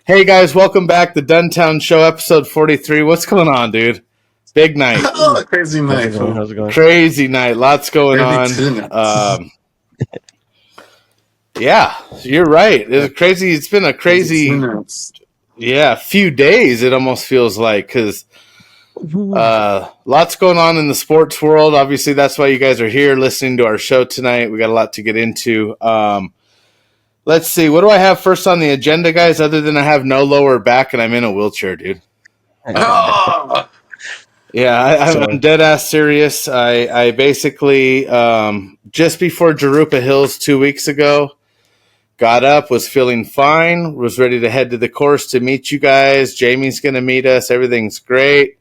Hey guys, welcome back to Duntown Show, episode 43. What's going on, dude? Big night. Oh, crazy night. How's it going? Crazy night. Lots going on. Yeah, you're right. It's crazy. It's been a crazy, few days. It almost feels like because lots going on in the sports world. Obviously, that's why you guys are here listening to our show tonight. We got a lot to get into. Let's see. What do I have first on the agenda, guys? Other than I have no lower back and I'm in a wheelchair, dude. Yeah, I'm dead ass serious. I basically just before Jurupa Hills 2 weeks ago, got up, was feeling fine, was ready to head to the course to meet you guys. Jamie's gonna meet us. Everything's great.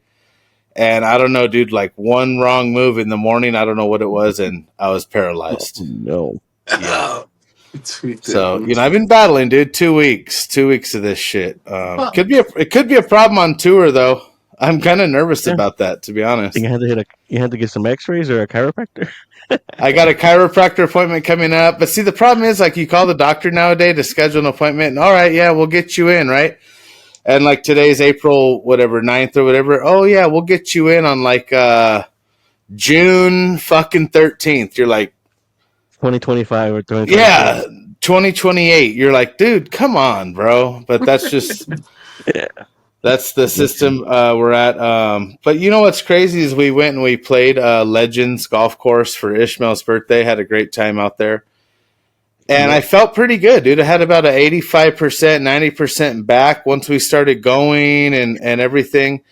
And I don't know, dude, like one wrong move in the morning, I don't know what it was, and I was paralyzed. Oh, no. Yeah. So, I've been battling, dude, 2 weeks. 2 weeks of this shit. It could be a problem on tour, though. I'm kind of nervous about that, to be honest. You had to get some X-rays or a chiropractor. I got a chiropractor appointment coming up, but see, the problem is, like, you call the doctor nowadays to schedule an appointment, and all right, yeah, we'll get you in, right? And like today's April, 9th or whatever. Oh yeah, we'll get you in on like June fucking 13th. You're like 2025 or 2026. Yeah, 2028. You're like, dude, come on, bro. But that's just that's the system we're at. But you know what's crazy is we went and we played Legends golf course for Ishmael's birthday. Had a great time out there. And I felt pretty good, dude. I had about an 85%, 90% back once we started going and everything.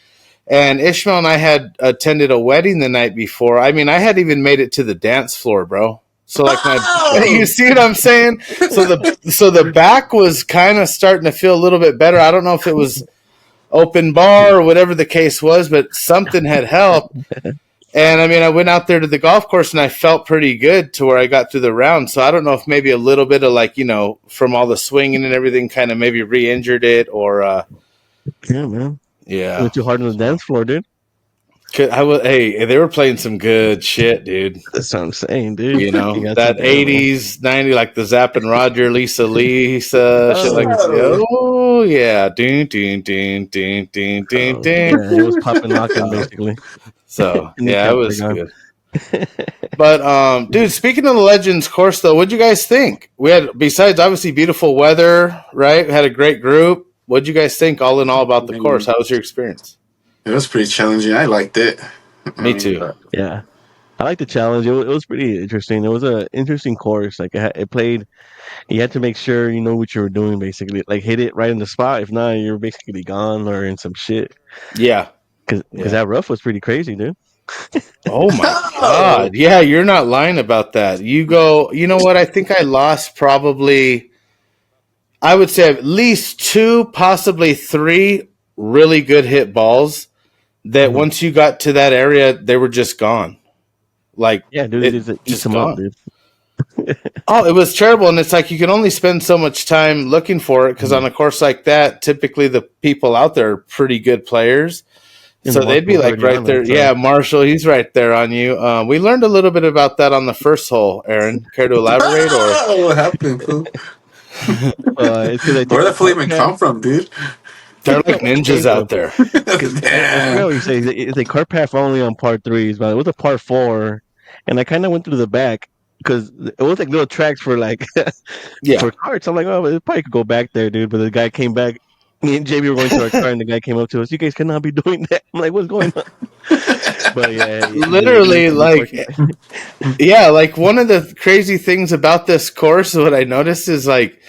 And Ishmael and I had attended a wedding the night before. I mean, I had even made it to the dance floor, bro. So like you see what I'm saying? So the back was kind of starting to feel a little bit better. I don't know if it was open bar or whatever the case was, but something had helped. And I mean, I went out there to the golf course and I felt pretty good to where I got through the round. So I don't know if maybe a little bit of like, from all the swinging and everything kind of maybe re-injured it or. Yeah, man. Yeah. You went too hard on the dance floor, dude. Hey, they were playing some good shit, dude. That's what I'm saying, dude. That 80s, 90s, like the Zapp and Roger, Lisa, shit like that. Oh, yeah. Ding, ding, ding, ding, ding, ding, ding. Yeah, it was popping, locking, basically. So, yeah, it was good. But, dude, speaking of the Legends course, though, what'd you guys think? We had, besides obviously beautiful weather, right? We had a great group. What'd you guys think all in all about the course? How was your experience? It was pretty challenging. I liked it. Me too. Yeah. I liked the challenge. It was pretty interesting. It was an interesting course. Like, it played, you had to make sure you know what you were doing, basically. Like, hit it right in the spot. If not, you're basically gone or in some shit. Yeah. Because that rough was pretty crazy, dude. Oh, my God. Yeah, you're not lying about that. You know what? I think I lost probably, I would say at least 2, possibly 3 really good hit balls that once you got to that area, they were just gone. Like, yeah, dude, it's just gone. Up, dude. Oh, it was terrible. And it's like you can only spend so much time looking for it because on a course like that, typically the people out there are pretty good players. So they'd be like right there. Yeah, Marshall, he's right there on you. We learned a little bit about that on the first hole, Aaron. Care to elaborate? Or what happened, fool? Where the fleet even come from, dude? They're like ninjas out there. I know what you say. It's a cart path only on par 3s, but it was a par 4, and I kind of went through the back because it was like little tracks for like for carts. I'm like, oh, it probably could go back there, dude. But the guy came back. Me and JB were going to our car, and the guy came up to us. You guys cannot be doing that. I'm like, what's going on? But yeah, literally, like, like one of the crazy things about this course, what I noticed is like.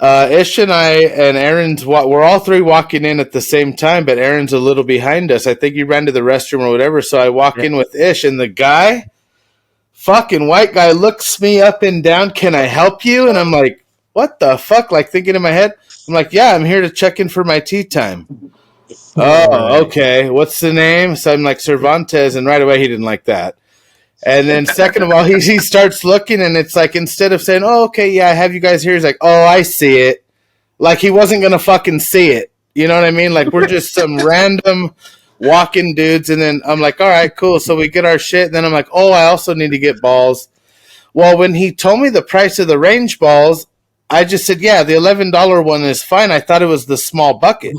Ish and I and Aaron's, we're all 3 walking in at the same time, but Aaron's a little behind us. I think he ran to the restroom or whatever. So I walk in with Ish, and the guy, fucking white guy, looks me up and down. Can I help you? And I'm like, what the fuck? Like thinking in my head, I'm like, yeah, I'm here to check in for my tea time. Oh, okay. What's the name? So I'm like Cervantes, and right away he didn't like that. And then second of all, he starts looking, and it's like instead of saying, oh, okay, yeah, I have you guys here, he's like, oh, I see it. Like he wasn't going to fucking see it. You know what I mean? Like we're just some random walking dudes. And then I'm like, all right, cool. So we get our shit. And then I'm like, oh, I also need to get balls. Well, when he told me the price of the range balls, I just said, yeah, the $11 one is fine. I thought it was the small bucket.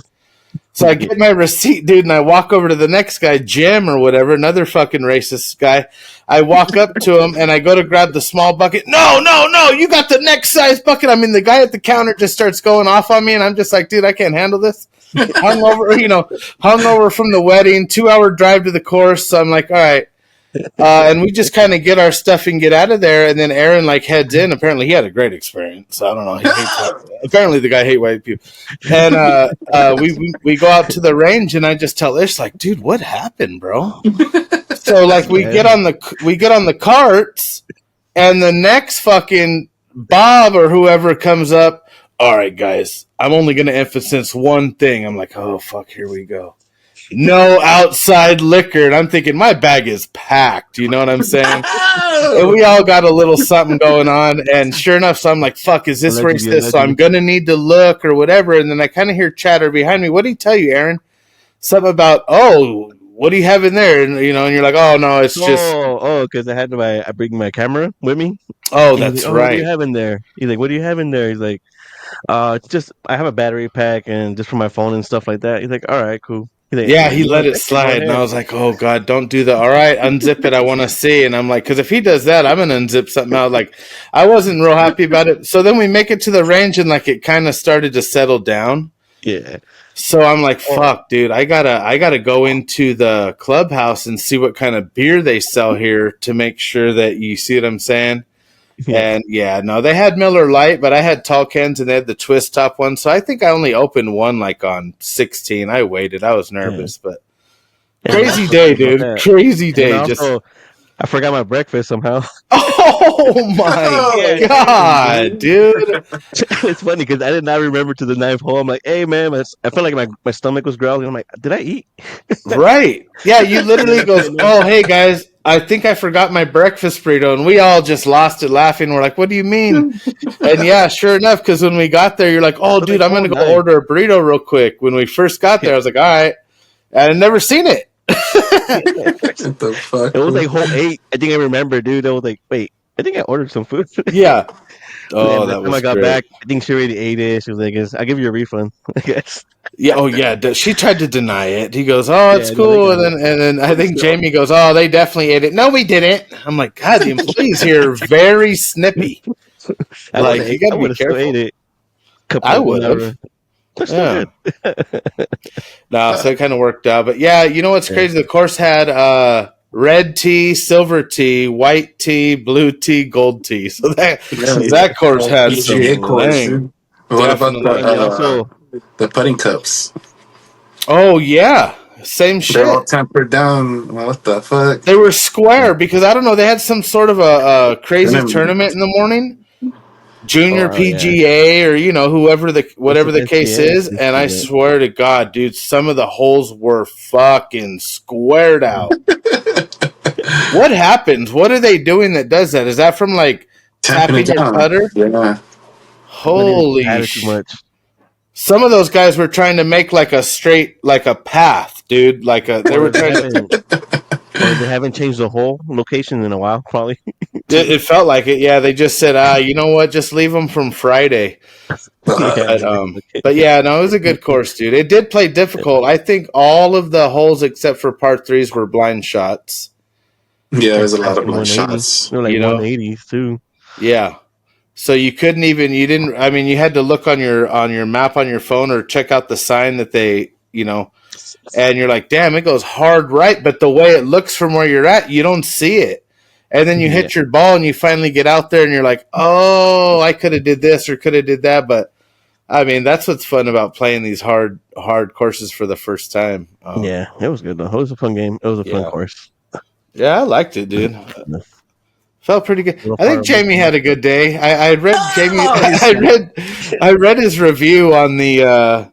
So I get my receipt, dude, and I walk over to the next guy, Jim or whatever, another fucking racist guy. I walk up to him, and I go to grab the small bucket. No, you got the next size bucket. I mean, the guy at the counter just starts going off on me, and I'm just like, dude, I can't handle this. Hungover from the wedding, 2-hour drive to the course. So I'm like, all right. And we just kind of get our stuff and get out of there. And then Aaron heads in. Apparently he had a great experience. I don't know. Apparently the guy hates white people. And we go out to the range, and I just tell Ish, like, dude, what happened, bro? So we get on the carts, and the next fucking Bob or whoever comes up. All right, guys, I'm only going to emphasize one thing. I'm like, oh fuck, here we go. No outside liquor. And I'm thinking, my bag is packed. You know what I'm saying? And we all got a little something going on. And sure enough, so I'm like, fuck, is this racist? So I'm going to need to look or whatever. And then I kind of hear chatter behind me. What did he tell you, Aaron? Something about, oh, what do you have in there? And, and you're like, oh, no, it's just. Oh, because I bring my camera with me. Oh, that's right. What do you have in there? He's like, what do you have in there? He's like, it's just, I have a battery pack and just for my phone and stuff like that. He's like, all right, cool. Yeah, he let it slide, and I was like, "Oh God, don't do that!" All right, unzip it. I want to see, and I'm like, because if he does that, I'm gonna unzip something out. Like, I wasn't real happy about it. So then we make it to the range, and it kind of started to settle down. Yeah. So I'm like, "Fuck, dude, I gotta go into the clubhouse and see what kind of beer they sell here to make sure that you see what I'm saying." And no, they had Miller Lite, but I had tall cans and they had the twist top one. So I think I only opened one on 16. I waited. I was nervous, but crazy day, dude. Crazy day. Also, I forgot my breakfast somehow. Oh my God, dude. It's funny because I did not remember to the 9th hole. I'm like, hey man, I felt like my stomach was growling. I'm like, did I eat? Right. Yeah, you literally goes, oh hey guys, I think I forgot my breakfast burrito, and we all just lost it laughing. We're like, what do you mean? And yeah, sure enough, because when we got there, you're like, oh dude, I'm gonna go order a burrito real quick. When we first got there, I was like, all right. And I'd never seen it. What the fuck? It was hole 8. I think I remember, dude. I was like, wait, I think I ordered some food. Yeah. Oh, that was. When I got back, I think she already ate it. She was like, "I'll give you a refund." I guess. Yeah. Oh, yeah. She tried to deny it. He goes, "Oh, it's cool," and then I think Jamie goes, "Oh, they definitely ate it." No, we didn't. I'm like, God, the employees here are very snippy. You got to be careful. Ate it. I would have. Yeah. No, so it kind of worked out, but yeah, you know what's crazy? The course had red tea, silver tea, white tea, blue tea, gold tea. So that course had some thing. What about the putting cups? Oh yeah, same shit. They're all tempered down. What the fuck? They were square because I don't know. They had some sort of a crazy tournament in the morning. Junior PGA or whatever the case is, and I swear to God, dude, some of the holes were fucking squared out. What happens? What are they doing that does that? Is that from tapping your putter? Yeah. Holy shit! Some of those guys were trying to make a straight, a path, dude. They were trying to. Or they haven't changed the whole location in a while, probably. It felt like it. Yeah, they just said, you know what? Just leave them from Friday. But yeah, no, it was a good course, dude. It did play difficult. I think all of the holes except for part 3s were blind shots. Yeah, there's a lot of blind shots. They were 180s too. Yeah. So you couldn't even. You didn't. I mean, you had to look on your map on your phone or check out the sign that they. And you're like, damn, it goes hard right, but the way it looks from where you're at, you don't see it. And then you hit your ball and you finally get out there and you're like, oh, I could have did this or could have did that. But, I mean, that's what's fun about playing these hard courses for the first time. Yeah, it was good, though. It was a fun game. It was a fun course. Yeah, I liked it, dude. Felt pretty good. I think Jamie had a good day. I read Jamie. I read his review on the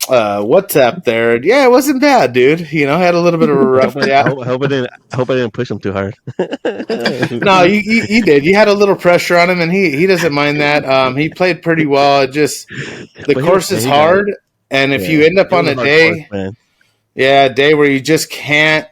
WhatsApp there. Yeah, it wasn't bad, dude. Had a little bit of a rough day. I hope I didn't push him too hard. No, you did. You had a little pressure on him, and he doesn't mind that. He played pretty well. It just the course is hard, and if you end up on a day, day where you just can't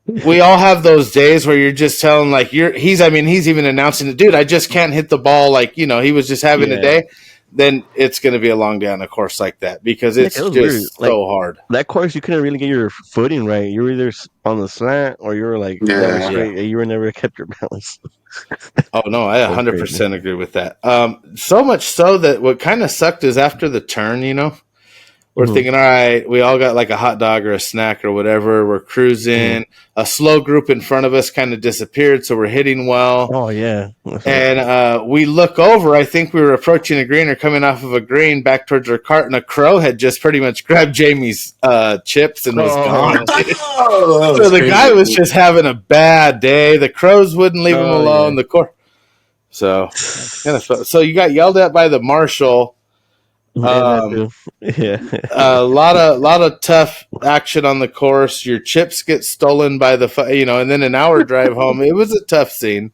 we all have those days where you're just telling like he's even announcing it, dude, I just can't hit the ball, like, he was just having a day. Then it's going to be a long day on a course like that because it's it was just weird. so hard. That course, you couldn't really get your footing right. You were either on the slant or you were like never straight. You were never kept your balance. Oh no, I 100% agree with that. So much so that what kind of sucked is after the turn, we're thinking, all right, we all got like a hot dog or a snack or whatever. We're cruising. A slow group in front of us kind of disappeared, so we're hitting well. Oh, yeah. And we look over. I think we were approaching a green or coming off of a green back towards our cart, and a crow had just pretty much grabbed Jamie's chips and was gone. So the guy was just having a bad day. The crows wouldn't leave him alone. Yeah. So you got yelled at by the marshal. A lot of tough action on the course. Your chips get stolen by and then an hour drive home. It was a tough scene.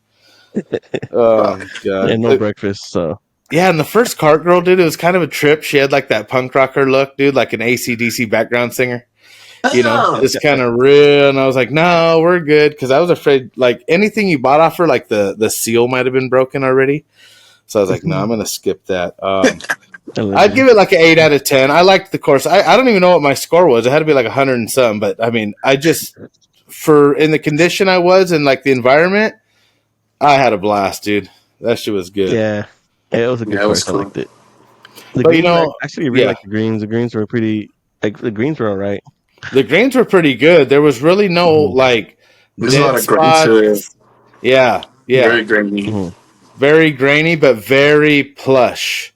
Oh God! And no breakfast. So yeah, and the first cart girl, dude, it was kind of a trip. She had like that punk rocker look, dude, like an AC/DC background singer. Just kind of real. And I was like, no, we're good, because I was afraid like anything you bought off her, like the seal might have been broken already. So I was like, no, I'm gonna skip that. I'd give it like an 8 out of 10. I liked the course. I don't even know what my score was. It had to be like 100 and some. But I mean, I just in the condition I was and like the environment, I had a blast, dude. That shit was good. Yeah, it was a good course. Cool. I liked it. Actually, I really like the greens. The greens were pretty. Like the greens were all right. The greens were pretty good. There was really no like. There's a lot of grain to it. Yeah. Very grainy. Very grainy, but very plush.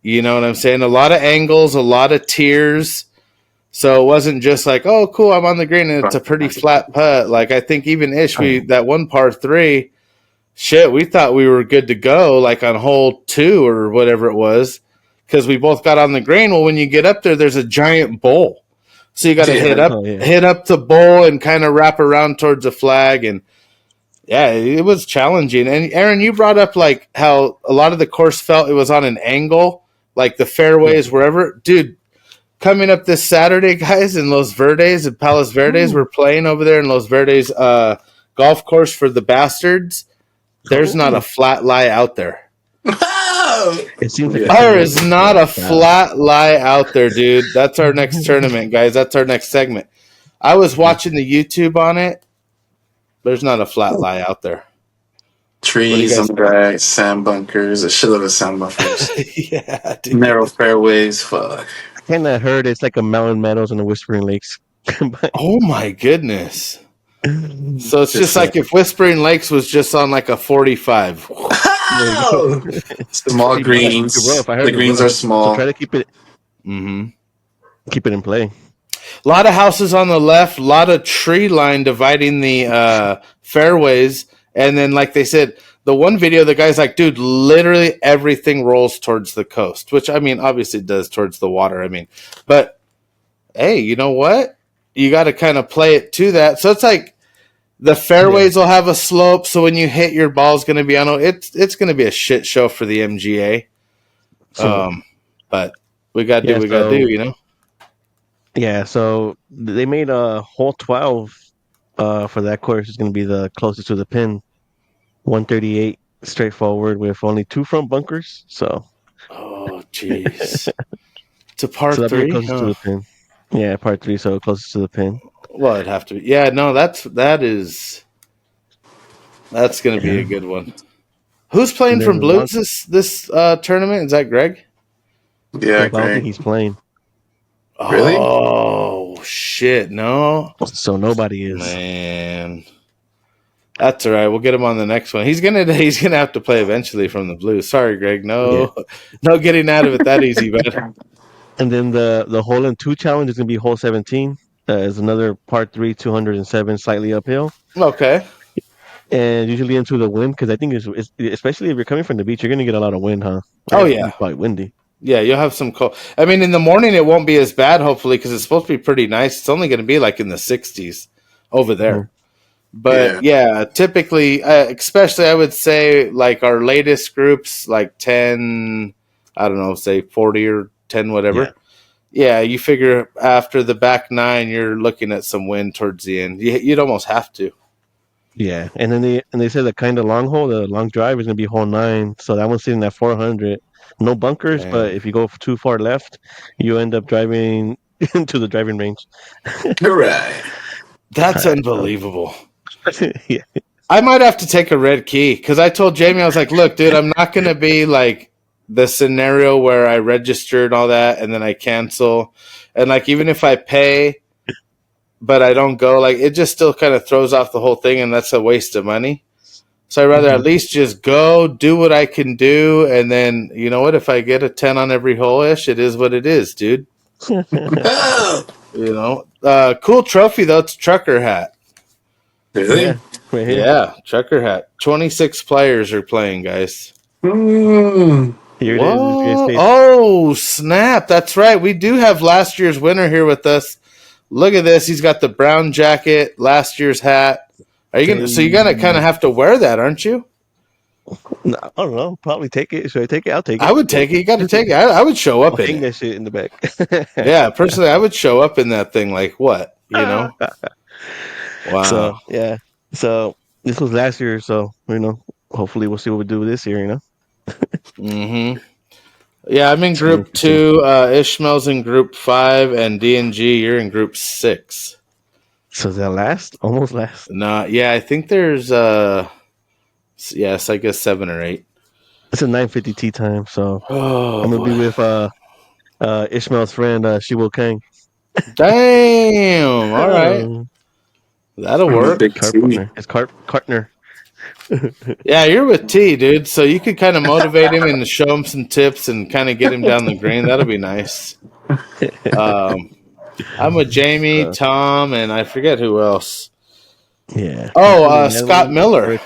You know what I'm saying? A lot of angles, a lot of tiers. So it wasn't just like, oh, cool, I'm on the green and it's a pretty flat putt. Like I think even that one par 3, we thought we were good to go, like on hole 2 or whatever it was, because we both got on the green. Well, when you get up there's a giant bowl, so you got to hit up the bowl and kind of wrap around towards the flag, and yeah, it was challenging. And Aaron, you brought up like how a lot of the course felt it was on an angle. Like the fairways, wherever. Dude, coming up this Saturday, guys, in Los Verdes, and Palos Verdes, we're playing over there in Los Verdes golf course for the Bastards. There's not a flat lie out there. It seems like there is not a flat lie out there, dude. That's our next tournament, guys. That's our next segment. I was watching the YouTube on it. There's not a flat lie out there. Trees on the right, sand bunkers, a shitload of sand bunkers. Yeah, dude. Narrow fairways, fuck. I kind of heard it's like a Mountain Meadows and a Whispering Lakes. Oh my goodness. So it's just like if Whispering Lakes was just on like a 45. Small greens. The greens are small. So try to keep it in play. A lot of houses on the left, a lot of tree line dividing the fairways. And then, like they said, the one video, the guy's like, dude, literally everything rolls towards the coast, which, I mean, obviously it does towards the water. I mean, but, hey, you know what? You got to kind of play it to that. So it's like the fairways will have a slope, so when you hit, your ball's going to be on it's going to be a shit show for the MGA. But we got to do what we got to do, you know? Yeah, so they made a hole 12 for that course. Is going to be the closest to the pin. 138 straightforward with only 2 front bunkers. So, oh jeez, it's a par 3. Closest to the pin. Yeah, par 3, so closest to the pin. Well, it'd have to be. Yeah, no, that's going to be a good one. Who's playing from Blues this tournament? Is that Greg? Yeah, I don't think he's playing. Really? Oh shit! No. So nobody is. Man, that's all right. We'll get him on the next one. He's gonna have to play eventually from the Blues. Sorry, Greg. No getting out of it that easy, bud. And then the hole in 2 challenge is gonna be hole 17. Is another par 3, 207, slightly uphill. Okay. And usually into the wind, because I think it's especially if you're coming from the beach, you're gonna get a lot of wind, huh? Oh yeah, it's quite windy. Yeah, you'll have some cold. I mean, in the morning it won't be as bad, hopefully, because it's supposed to be pretty nice. It's only going to be like in the 60s over there. But yeah typically, especially I would say like our latest groups, like 10, I don't know, say 40 or 10, whatever. Yeah, you figure after the back 9, you're looking at some wind towards the end. You'd almost have to. Yeah, and then they said the kind of long hole, the long drive is gonna be hole 9, so that one's sitting at 400. No bunkers, but Damn. if you go too far left, you end up driving into the driving range. All right. That's Right, unbelievable. yeah. I might have to take a red key because I told Jamie, I was like, look, dude, I'm not going to be like the scenario where I register and all that and then I cancel. And like, even if I pay, but I don't go, like, it just still kind of throws off the whole thing and that's a waste of money. So I'd rather at least just go, do what I can do. And then, you know what? If I get a 10 on every hole-ish, it is what it is, dude. Oh, You know, cool trophy, though. It's a trucker hat. really? Yeah, right here. Yeah, trucker hat. 26 players are playing, guys. Mm. Here it Whoa. is. Oh, snap. That's right. We do have last year's winner here with us. Look at this. He's got the brown jacket, last year's hat. Are you gonna? So you're gonna kind of have to wear that, aren't you? No, I don't know. Probably take it. Should I take it? I'll take it. I would take it. You got to take it. I would show up I'll in hang it. that shit in the back. Yeah, personally, I would show up in that thing. Like what? You know? Wow. So yeah. So this was last year. So hopefully we'll see what we do this year. Mm-hmm. Yeah, I'm in group 2. Ishmael's in group 5, and DNG, you're in group 6. So is that last? Almost last. No, yeah, I think there's yes, I guess 7 or 8. It's a 9:50 tea time. So Oh, I'm gonna be with Ishmael's friend Shiwo Kang. damn! All right, that'll work. Big Cart T. partner. His partner. Yeah, you're with T, dude. So you could kind of motivate him and show him some tips and kind of get him down the green. That'll be nice. I'm with Jamie, Tom, and I forget who else. Yeah. Oh, Scott Miller.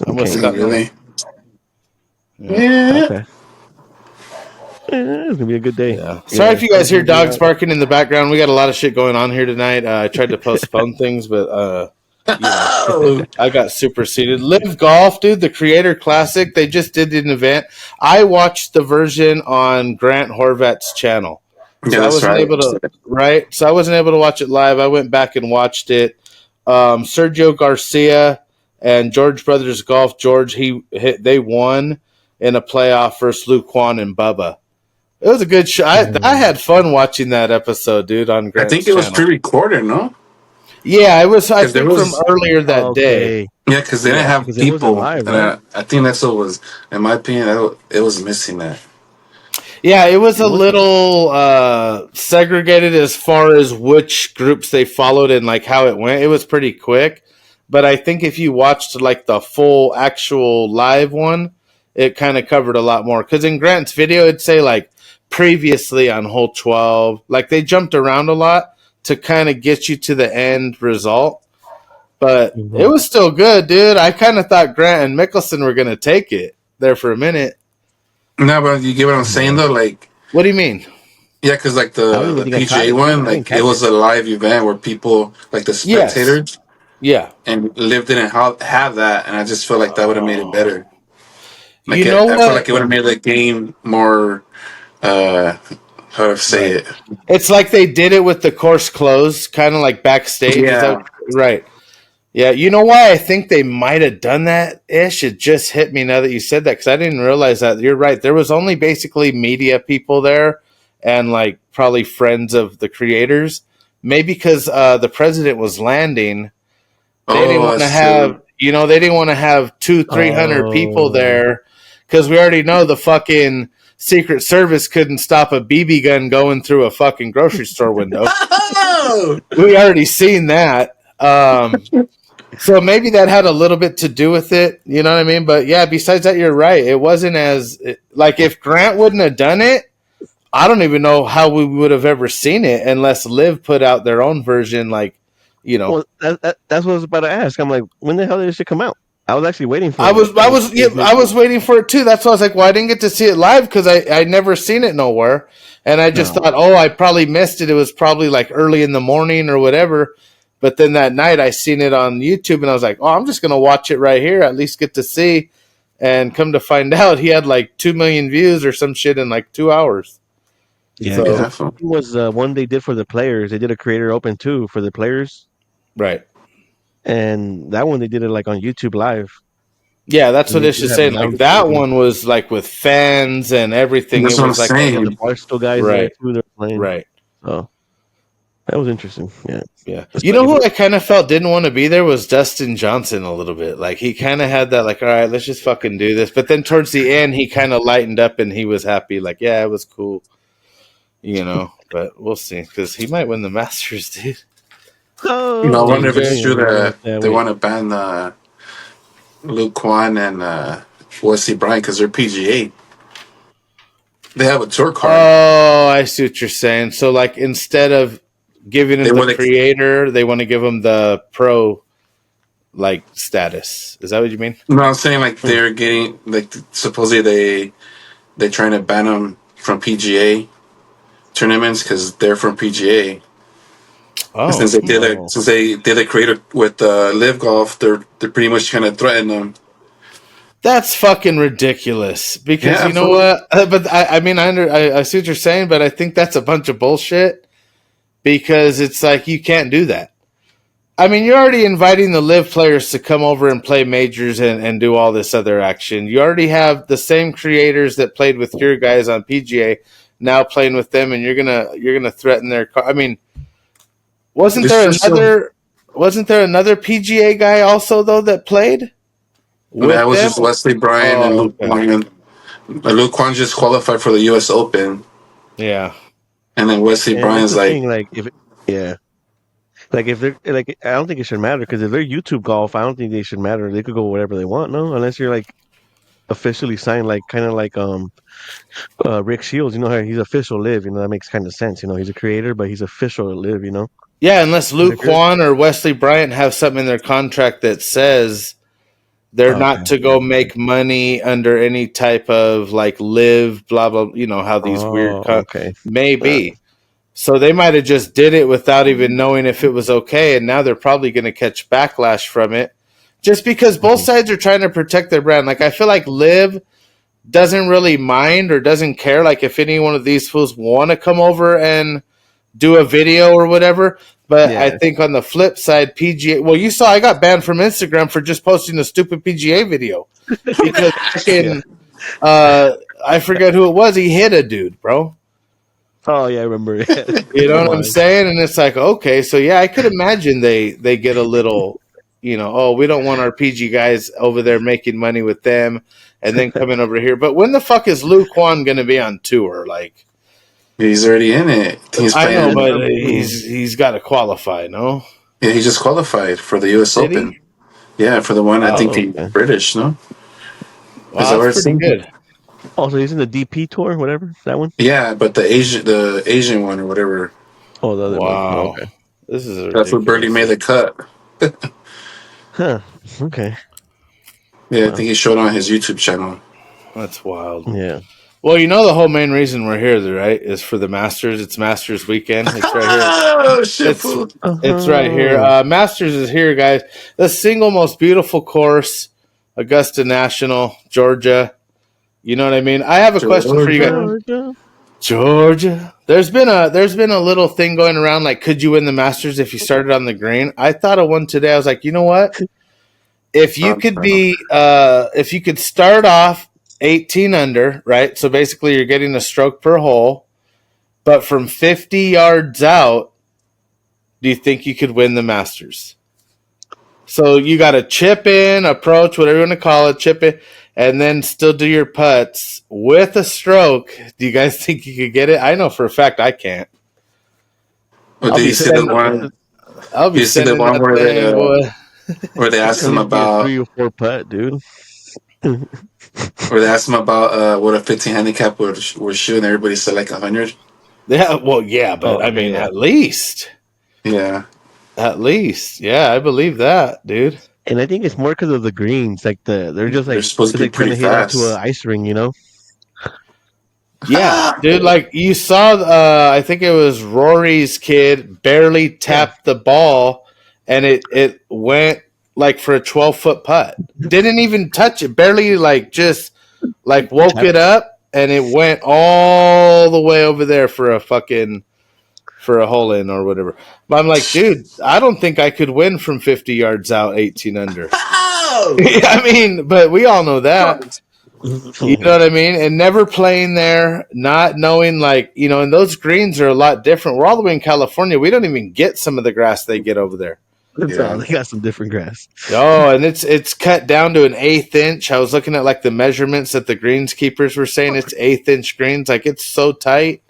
I'm with Scott Miller. Really? Yeah. Okay. It's gonna be a good day. Yeah. Sorry if you guys hear dogs barking in the background. We got a lot of shit going on here tonight. I tried to postpone things, but I got superseded. Live Golf, dude, the Creator Classic. They just did an event. I watched the version on Grant Horvat's channel. So I wasn't able to So I wasn't able to watch it live. I went back and watched it. Sergio Garcia and George Brothers Golf. George, they won in a playoff versus Luke Kwan and Bubba. It was a good show. I had fun watching that episode, dude. On Grant's I think it was pre-recorded, no? Yeah, it was. I think from earlier that day. Yeah, because they didn't have people. Live, right? I think that's what was, in my opinion, it was missing that. Yeah, it was a little segregated as far as which groups they followed and like how it went. It was pretty quick, but I think if you watched like the full actual live one, it kind of covered a lot more. Because in Grant's video, it'd say like previously on hole 12, like they jumped around a lot to kind of get you to the end result. But it was still good, dude. I kind of thought Grant and Mickelson were going to take it there for a minute. No, but you get what I'm saying, though? Like, what do you mean? Yeah, because like the PGA one, like it was a live event where people, like the spectators, and Liv didn't have that, and I just feel like that would have made it better. Like I feel like it would have made the game more. How to say it? It's like they did it with the course closed, kind of like backstage. Yeah. Right. Yeah. You know why I think they might have done that ish? It just hit me now that you said that because I didn't realize that. You're right. There was only basically media people there and like probably friends of the creators. Maybe because the president was landing. They didn't want to have, they didn't want to have 200-300 people there because we already know the fucking Secret Service couldn't stop a BB gun going through a fucking grocery store window. We already seen that. So maybe that had a little bit to do with it. You know what I mean? But yeah, besides that, you're right. It wasn't as like if Grant wouldn't have done it, I don't even know how we would have ever seen it unless Liv put out their own version. Like, Well, that's what I was about to ask. I'm like, when the hell did this shit come out? I was actually waiting for it. I was waiting for it too. That's why I was like, well, I didn't get to see it live because I never seen it nowhere. And I just thought, I probably missed it. It was probably like early in the morning or whatever. But then that night I seen it on YouTube and I was like, I'm just going to watch it right here. At least get to see. And come to find out he had like 2 million views or some shit in like 2 hours. Yeah, because so, it was one they did for the players. They did a Creator Open too for the players. Right. And that one they did it like on YouTube Live. Yeah, that's what it's just saying. Like that one was like with fans and everything. That's it was like the Barstool guys right. there too. They're playing. Right. Oh, that was interesting. Yeah. Yeah. You know who I kind of felt didn't want to be there was Dustin Johnson a little bit. Like he kind of had that like, all right, let's just fucking do this. But then towards the end, he kind of lightened up and he was happy. Like, yeah, it was cool. You know, but we'll see because he might win the Masters, dude. Oh, I wonder if it's true that they want to ban Luke Kwan and Wesley Bryan because they're PGA. They have a tour card. Oh, I see what you're saying. So, like, instead of giving him the creator, they want to give him the pro, like, status. Is that what you mean? No, I'm saying like they're getting like supposedly they're trying to ban them from PGA tournaments because they're from PGA. Oh, since they did a creator with Live Golf, they're pretty much trying to threaten them. That's fucking ridiculous. Because you know what? But I mean, I see what you're saying, but I think that's a bunch of bullshit. Because it's like you can't do that. I mean, you're already inviting the Live players to come over and play majors and do all this other action. You already have the same creators that played with your guys on PGA now playing with them, and you're gonna threaten their. I mean. Wasn't there another PGA guy also though that played? That was just Wesley Bryan and Luke Kwan. Luke Kwan just qualified for the U.S. Open. Yeah, and then Wesley Bryan's like if they're like I don't think it should matter because if they're YouTube golf, I don't think they should matter. They could go whatever they want, no, unless you're like officially signed, like kind of like Rick Shields. You know how he's official Live. You know that makes kind of sense. You know he's a creator, but he's official Live. You know. Yeah, unless Luke Kwan or Wesley Bryant have something in their contract that says they're not to go make money under any type of like Live, blah, blah, you know, how these weird maybe. So they might have just did it without even knowing if it was okay, and now they're probably going to catch backlash from it just because both sides are trying to protect their brand. Like I feel like Live doesn't really mind or doesn't care. Like if any one of these fools want to come over and do a video or whatever, but I think on the flip side, PGA. Well, you saw I got banned from Instagram for just posting a stupid PGA video because I forget who it was. He hit a dude, bro. Oh yeah, I remember. You know what I'm saying? And it's like, okay, so yeah, I could imagine they get a little, you know, oh, we don't want our PG guys over there making money with them, and then coming over here. But when the fuck is Luke Kwan going to be on tour? Like. He's already in it. I know, but he's got to qualify, no? Yeah, he just qualified for the U.S. Open. He? Yeah, for the one I think he's British, no? Wow, that's pretty good. Also, he's in the DP tour, whatever that one. Yeah, but the Asian one or whatever. Oh, the other one. Oh, okay. This is that's what barely made the cut. Huh. Okay. Yeah, I think he showed on his YouTube channel. That's wild. Yeah. Well, you know the whole main reason we're here, right, is for the Masters. It's Masters weekend. It's right here. Oh, shit. It's right here. Masters is here, guys. The single most beautiful course, Augusta National, Georgia. You know what I mean? I have a question for you guys. Georgia. There's been a little thing going around like, could you win the Masters if you started on the green? I thought of one today. I was like, you know what? If you could start off 18 under, right? So basically you're getting a stroke per hole, but from 50 yards out, do you think you could win the Masters? So you got to chip in, approach, whatever you want to call it, chip in, and then still do your putts with a stroke. Do you guys think you could get it? I know for a fact I can't. Well, do you see the one? I'll be sending that thing, where they asked him about 3 or 4 putt, dude. Where they asked him about what a 15 handicap was shooting, everybody said like 100. Yeah, well, yeah, but I mean, at least. Yeah. At least. Yeah, I believe that, dude. And I think it's more because of the greens. Like they're just like they're supposed to be pretty fast. Hit onto an ice ring, you know? Yeah, dude. Like you saw, I think it was Rory's kid barely tapped the ball, and it went like for a 12-foot putt. Didn't even touch it. Barely like just like woke it up and it went all the way over there for a hole in or whatever. But I'm like, dude, I don't think I could win from 50 yards out, 18 under. Oh! I mean, but we all know that. You know what I mean? And never playing there, not knowing, like, you know, and those greens are a lot different. We're all the way in California. We don't even get some of the grass they get over there. Yeah. They got some different grass. Oh, and it's cut down to an 1/8 inch. I was looking at like the measurements that the greenskeepers were saying. It's 1/8 inch greens. Like, it's so tight.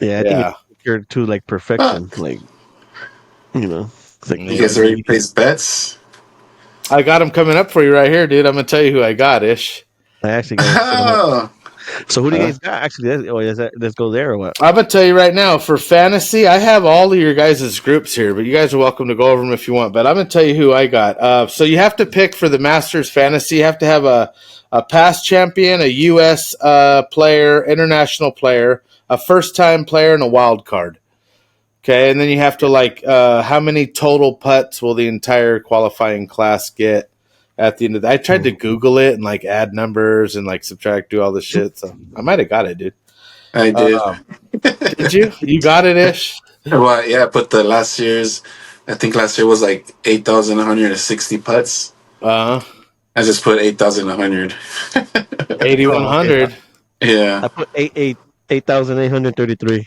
Yeah, I think it's secured to like perfection. Like, you know, it's like, you guys already placed bets. I got them coming up for you right here, dude. I'm gonna tell you who I got, Ish. I actually got. So who do you guys got? Actually, let's go there or what? I'm gonna tell you right now. For fantasy, I have all of your guys' groups here, but you guys are welcome to go over them if you want. But I'm gonna tell you who I got. So you have to pick for the Masters fantasy. You have to have a past champion, a U.S. Player, international player, a first-time player, and a wild card. Okay, and then you have to how many total putts will the entire qualifying class get at the end of I tried to Google it and like add numbers and like subtract, do all this shit. So I might have got it, dude. I did. Did you? You got it, Ish? Well, yeah, but last year was like 8,160 putts. I just put 8,100. 8,100. Yeah. I put 8,833.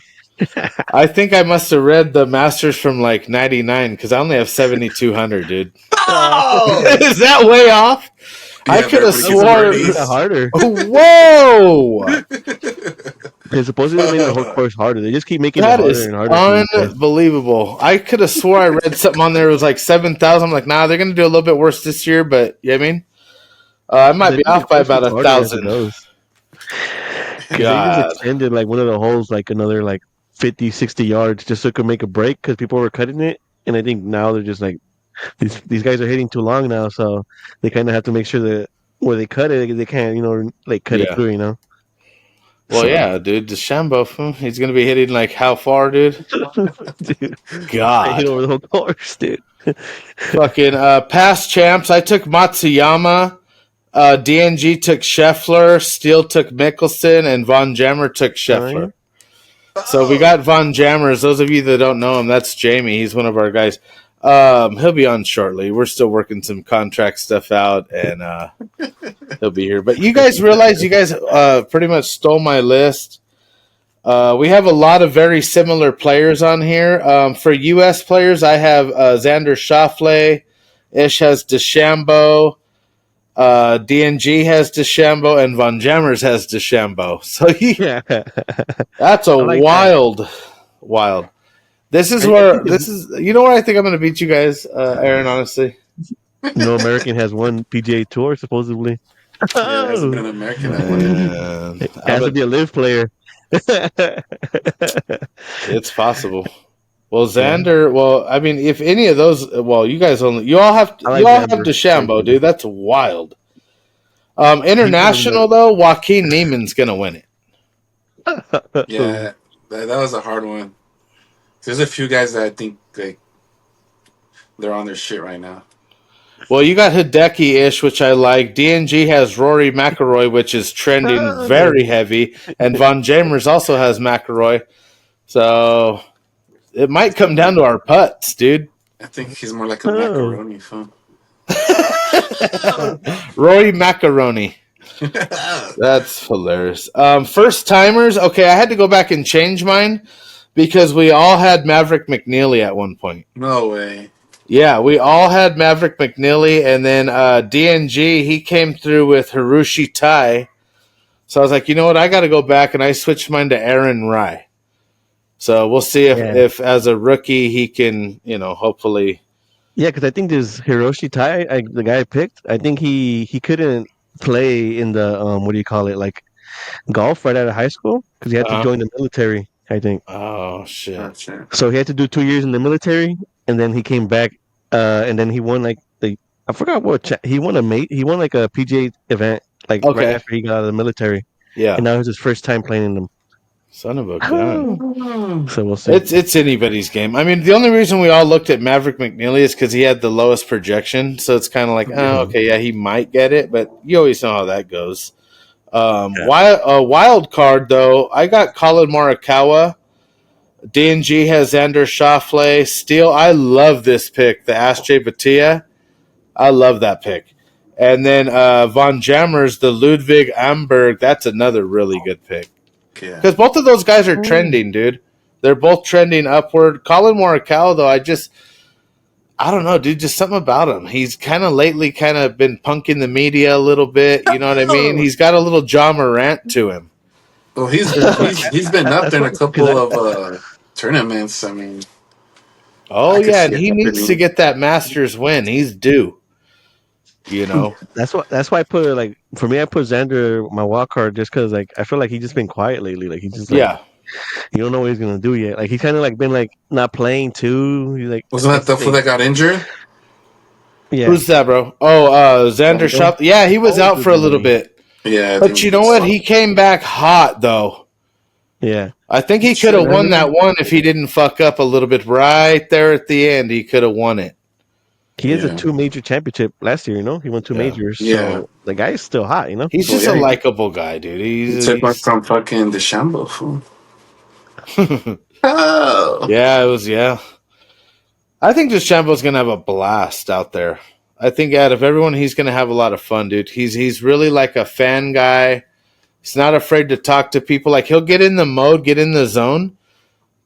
I think I must have read the Masters from like 99 because I only have 7,200, dude. Oh! Is that way off? Yeah, I could have sworn harder. Whoa! They supposedly made the whole course harder. They just keep making it harder and harder. Unbelievable. I could have swore I read something on there. It was like 7,000. I'm like, nah, they're going to do a little bit worse this year, but you know what I mean? I might be off by about 1,000. God. They just extended like one of the holes like another like 50, 60 yards just so it could make a break because people were cutting it. And I think now they're just like, these guys are hitting too long now, so they kind of have to make sure that where they cut it, they can't, you know, like cut it through, you know? Well, yeah, dude, DeChambeau, he's going to be hitting like how far, dude? Dude, God. I hit over the whole course, dude. Fucking past champs, I took Matsuyama. DNG took Scheffler, Steele took Mickelson, and Von Jammer took Scheffler. So we got Von Jammers. Those of you that don't know him, that's Jamie. He's one of our guys. He'll be on shortly. We're still working some contract stuff out, and he'll be here. But you guys realize you guys pretty much stole my list. We have a lot of very similar players on here. For U.S. players, I have Xander Schauffele. Ish has DeChambeau. DNG has DeChambeau, and Von Jammers has DeChambeau. So that's a wild. This is where you know where I think I'm going to beat you guys, Aaron. Honestly, no American has won PGA Tour supposedly. Yeah, there's been an American that won. It has to be a live player. It's possible. Well, Xander. Well, I mean, if any of those, well, you all have DeChambeau, dude. That's wild. International though, Joaquin Neiman's gonna win it. Yeah, that was a hard one. There's a few guys that I think they're on their shit right now. Well, you got Hideki-ish, which I like. DNG has Rory McIlroy, which is trending very heavy, and Von Jamers also has McIlroy. So it might come down to our putts, dude. I think he's more like a macaroni fan. Rory Macaroni. That's hilarious. First timers. Okay, I had to go back and change mine because we all had Maverick McNeely at one point. No way. Yeah, we all had Maverick McNeely, and then DNG, he came through with Hiroshi Tai. So I was like, you know what? I got to go back, and I switched mine to Aaron Rai. So we'll see if as a rookie he can, hopefully. Yeah, because I think this Hiroshi Tai, the guy I picked, I think he couldn't play in the like golf right out of high school because he had to join the military. I think. Oh shit! So he had to do 2 years in the military, and then he came back, and then he won I forgot what he won he won like a PGA event right after he got out of the military. Yeah, and now it's his first time playing in them. Son of a gun. So we'll see. It's anybody's game. I mean, the only reason we all looked at Maverick McNeely is because he had the lowest projection. So it's kind of like, he might get it, but you always know how that goes. Wild card though, I got Colin Morikawa. D&G has Xander Schauffele. Steele, I love this pick. The Ashtray Batia. I love that pick. And then Von Jammers, the Ludwig Amberg. That's another really good pick. Because both of those guys are trending, dude. They're both trending upward. Colin Morikawa, though, I don't know, dude. Just something about him. He's kind of lately been punking the media a little bit. You know what I mean? He's got a little John Morant to him. Well, he's been up there in a couple of tournaments. I mean, and he needs to get that Masters win. He's due. You know, that's why I put for me. I put Xander my wild card just because I feel like he's just been quiet lately. Like he just you don't know what he's gonna do yet. Like he's kind of been not playing too. He's wasn't that the fool that got injured? Yeah, who's that, bro? Xander Schauffele. Yeah, he was out for a little bit. Yeah, but you know what? He came back hot though. Yeah, I think he could have won that one if he didn't fuck up a little bit right there at the end. He could have won it. He has a 2 major championship last year, he won 2 majors. So the guy is still hot, He's just a likable guy, dude. He took one from fucking DeChambeau, fool. Yeah, it was, I think DeChambeau's going to have a blast out there. I think out of everyone, he's going to have a lot of fun, dude. He's really like a fan guy. He's not afraid to talk to people. Like, he'll get in the mode, get in the zone,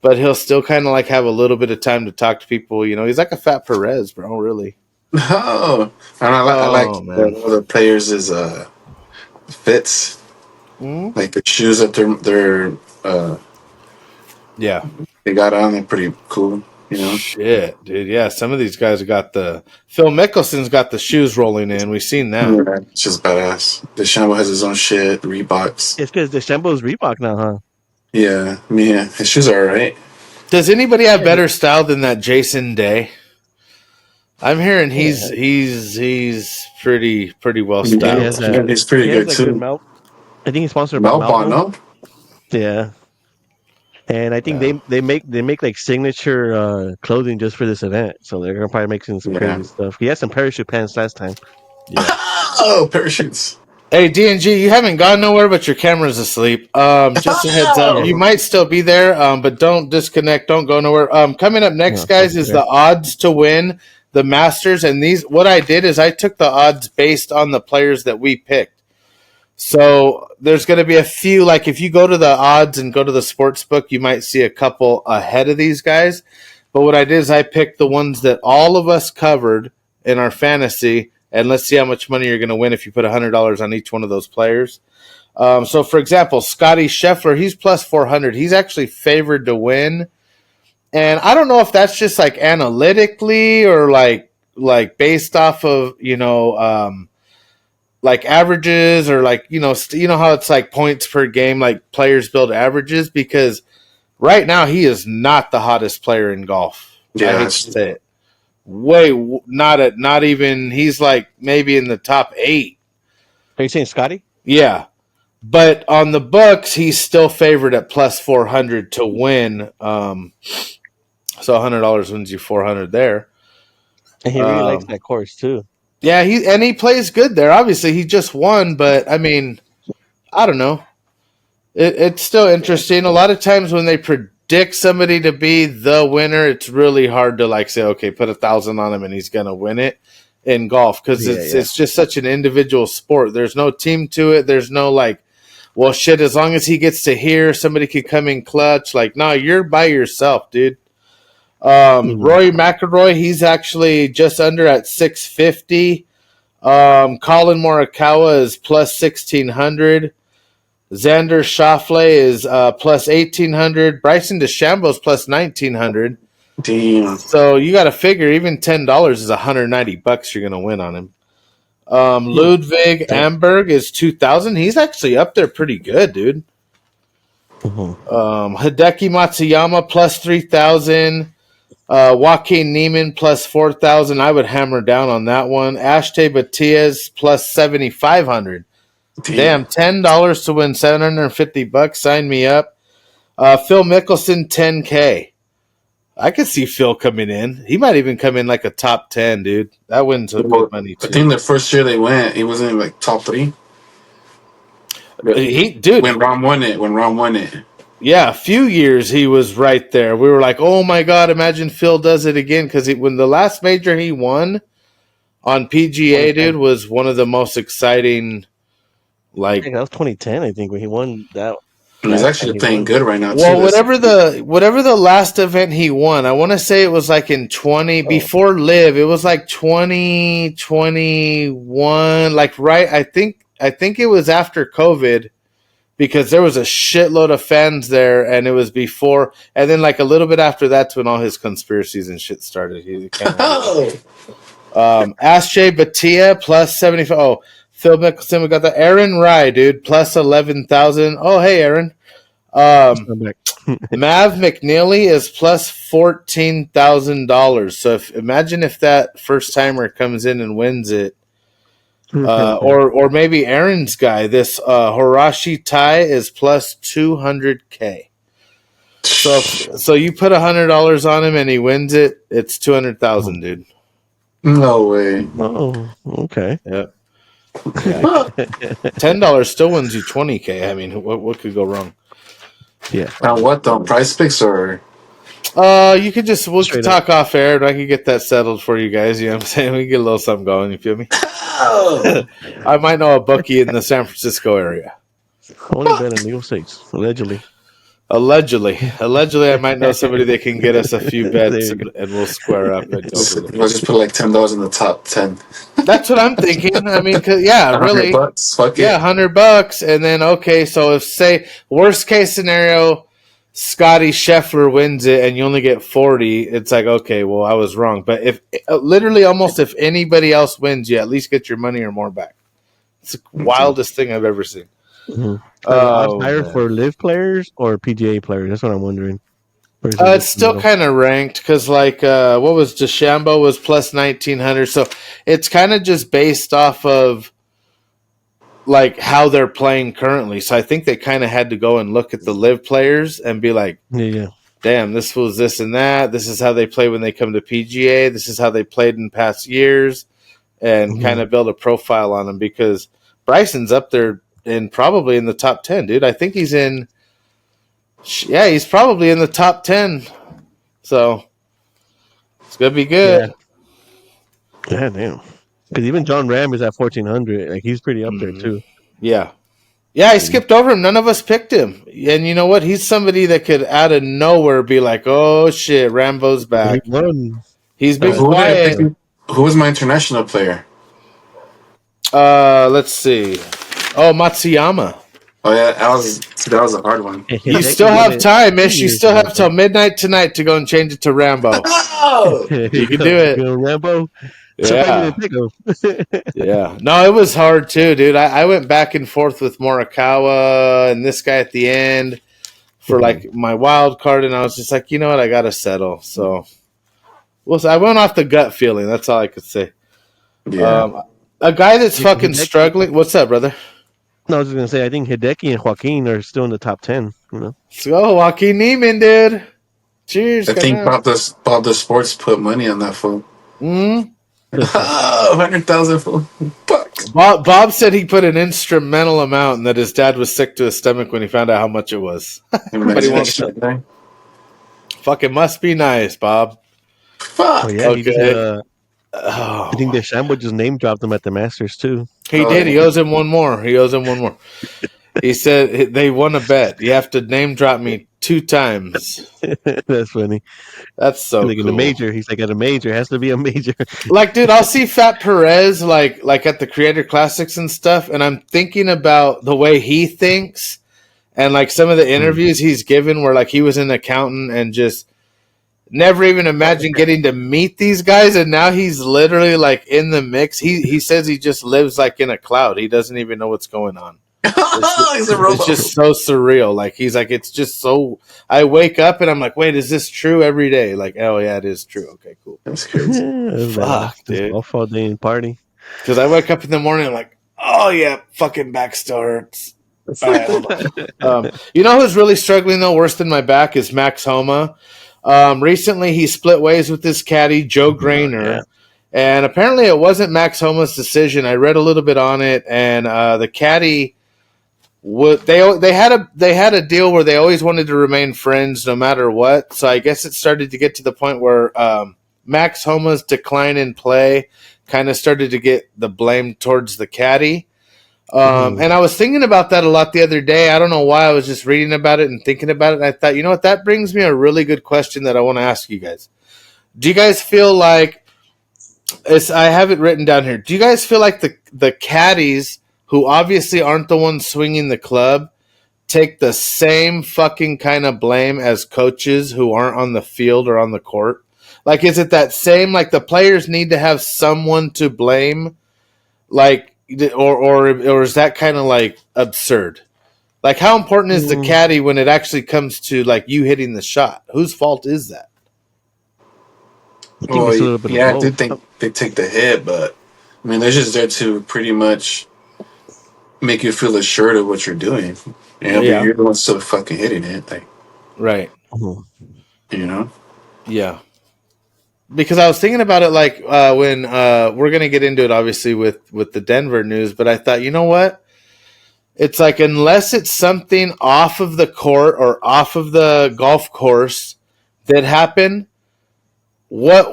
but he'll still kind of have a little bit of time to talk to people. You know, he's like a fat Perez, bro, really. Oh, and I like one of the players is Fitz. Mm-hmm. Like the shoes that they're they got on, they're pretty cool. You know, shit, dude. Yeah, some of these guys have got Phil Mickelson's got the shoes rolling in. We've seen that. Yeah, it's just badass. DeChambeau has his own shit, Reeboks. It's because DeChambeau's Reebok now, huh? Yeah, his shoes are alright. Does anybody have better style than that Jason Day? I'm hearing he's pretty well styled. He's pretty good too. I think he's sponsored by Melbourne. No? Yeah, and I think they make like signature clothing just for this event, so they're gonna probably make some crazy stuff. He had some parachute pants last time. Yeah. Oh, parachutes. Hey, D&G, you haven't gone nowhere, but your camera's asleep. Just a heads up. You might still be there, but don't disconnect. Don't go nowhere. Coming up next, guys, is the odds to win the Masters. And what I did is I took the odds based on the players that we picked. So there's going to be a few, like if you go to the odds and go to the sports book, you might see a couple ahead of these guys. But what I did is I picked the ones that all of us covered in our fantasy. And let's see how much money you're going to win if you put $100 on each one of those players. So, for example, Scotty Scheffler, he's plus 400. He's actually favored to win. And I don't know if that's just like analytically or like based off of, like averages or like, how it's like points per game, like players build averages, because right now he is not the hottest player in golf. Yeah, I hate to say it. Not even, he's like maybe in the top 8. Are you saying Scotty? Yeah. But on the books, he's still favored at plus 400 to win. So $100 wins you 400 there. And he really likes that course too. Yeah, he plays good there. Obviously, he just won, but I mean, I don't know. It's still interesting. A lot of times when they predict somebody to be the winner, it's really hard to like say, okay, put 1,000 on him and he's going to win it in golf, because it's just such an individual sport. There's no team to it. There's no like, well, shit, as long as he gets to here, somebody could come in clutch. Like, no, you're by yourself, dude. Rory McIlroy, he's actually just under at 650. Colin Morikawa is plus 1,600. Xander Schauffele is plus 1,800. Bryson DeChambeau is plus 1,900. Damn. So you got to figure even $10 is $190 you're going to win on him. Ludwig Amberg is 2,000. He's actually up there pretty good, dude. Hideki Matsuyama plus 3,000. Joaquin Neiman plus 4,000. I would hammer down on that one. Ashtray Batias plus 7,500. Damn, $10 to win $750. Sign me up. Phil Mickelson, $10K. I could see Phil coming in. He might even come in like a top 10, dude. That wins some good money too. I think the first year they went, he wasn't in like top 3. When Ron won it. Yeah, a few years he was right there. We were like, oh my God, imagine Phil does it again. Because when the last major he won on PGA, dude, was one of the most exciting. Like, that was 2010, I think, when he won that. He's actually playing good right now. Well, whatever the last event he won, I want to say it was like in 20 before Live. It was like 2021, like right. I think it was after COVID, because there was a shitload of fans there, and it was before, and then like a little bit after that's when all his conspiracies and shit started. He kind of Asche Batia plus 75. Oh, Phil Mickelson, we got the Aaron Rye, dude, plus 11,000. Oh, hey, Aaron. Mav McNeely is plus $14,000. So imagine if that first timer comes in and wins it, or maybe Aaron's guy. This Horashi Tai is plus 200K. So you put $100 on him and he wins it. It's 200,000, dude. No way. Oh, okay. Yeah. $10 still wins you 20K. I mean, what could go wrong? Yeah. Now what though? Price picks or? You could we'll talk off air, and I can get that settled for you guys. You know what I'm saying? We can get a little something going. You feel me? I might know a bookie in the San Francisco area. Only bet in Eagle States, allegedly. Allegedly, I might know somebody that can get us a few bets, and we'll square up. And we'll just put like $10 in the top 10. That's what I'm thinking. I mean, really, $100. Fuck yeah, $100, and then okay. So if say worst case scenario, Scotty Scheffler wins it, and you only get 40, it's like okay, well I was wrong. But if literally almost if anybody else wins, you at least get your money or more back. It's the wildest thing I've ever seen. Mm-hmm. Higher for live players or PGA players? That's what I'm wondering. It's still kind of ranked because, like, what was DeChambeau was plus 1,900, so it's kind of just based off of like how they're playing currently. So I think they kind of had to go and look at the live players and be like, damn, this was this and that. This is how they play when they come to PGA. This is how they played in past years, and kind of build a profile on them because Bryson's up there. And probably in the top 10, dude. I think he's in. Yeah, he's probably in the top 10. So it's gonna be good. Yeah, damn. Because even John Ram is at 1,400. Like he's pretty up there too. Yeah, I skipped over him. None of us picked him. And you know what? He's somebody that could out of nowhere be like, "Oh shit, Rambo's back." He's been quiet. Who was my international player? Let's see. Oh, Matsuyama. Oh yeah, that was a hard one. You still have time, Mish. You still have till midnight tonight to go and change it to Rambo. You can do it. Rambo. Yeah. Yeah. No, it was hard too, dude. I went back and forth with Morikawa and this guy at the end for like my wild card, and I was just like, you know what, I gotta settle. So, I went off the gut feeling. That's all I could say. Yeah. A guy that's fucking struggling. What's up, brother? No, I was just gonna say I think Hideki and Joaquin are still in the top 10. You know, let's go, Joaquin Neiman, dude. Cheers. I think Bob the Sports put money on that fool. 100,000 fool. Bob said he put an instrumental amount, and that his dad was sick to his stomach when he found out how much it was. But he won't. Fucking must be nice, Bob. Fuck. Oh, yeah, okay. I think DeChambeau just name dropped him at the Masters too. He did. He owes him one more. He said they won a bet. You have to name drop me 2 times. That's funny. That's so like cool. In a major, he's like at a major. It has to be a major. Like, dude, I'll see Fat Perez like at the Creator Classics and stuff, and I'm thinking about the way he thinks and like some of the interviews he's given where like he was an accountant and just never even imagined getting to meet these guys, and now he's literally like in the mix. He says he just lives like in a cloud. He doesn't even know what's going on. It's just so surreal. Like he's like, it's just so. I wake up and I'm like, wait, is this true every day? Like, oh yeah, it is true. Okay, cool. That's crazy. Fuck, dude. All day and party. Because I wake up in the morning, I'm like, oh yeah, fucking back still hurts. You know who's really struggling though, worse than my back, is Max Homa. Recently, he split ways with his caddy, Joe Grainer, and apparently it wasn't Max Homa's decision. I read a little bit on it, and the caddy they had a deal where they always wanted to remain friends no matter what. So I guess it started to get to the point where Max Homa's decline in play kind of started to get the blame towards the caddy. And I was thinking about that a lot the other day. I don't know why. I was just reading about it and thinking about it. And I thought, you know what? That brings me a really good question that I want to ask you guys. Do you guys feel like I have it written down here. Do you guys feel like the caddies, who obviously aren't the ones swinging the club, take the same fucking kind of blame as coaches who aren't on the field or on the court? Like, is it that same, like the players need to have someone to blame? Like, or is that kind of like absurd? Like, how important is the caddy when it actually comes to like you hitting the shot? Whose fault is that? Well, yeah, I do think they take the hit, but I mean, they're just there to pretty much make you feel assured of what you're doing. And you're the one still fucking hitting it, like, right? You know? Yeah. Because I was thinking about it, like when we're gonna get into it, obviously with the Denver news. But I thought, you know what? It's like, unless it's something off of the court or off of the golf course that happened. What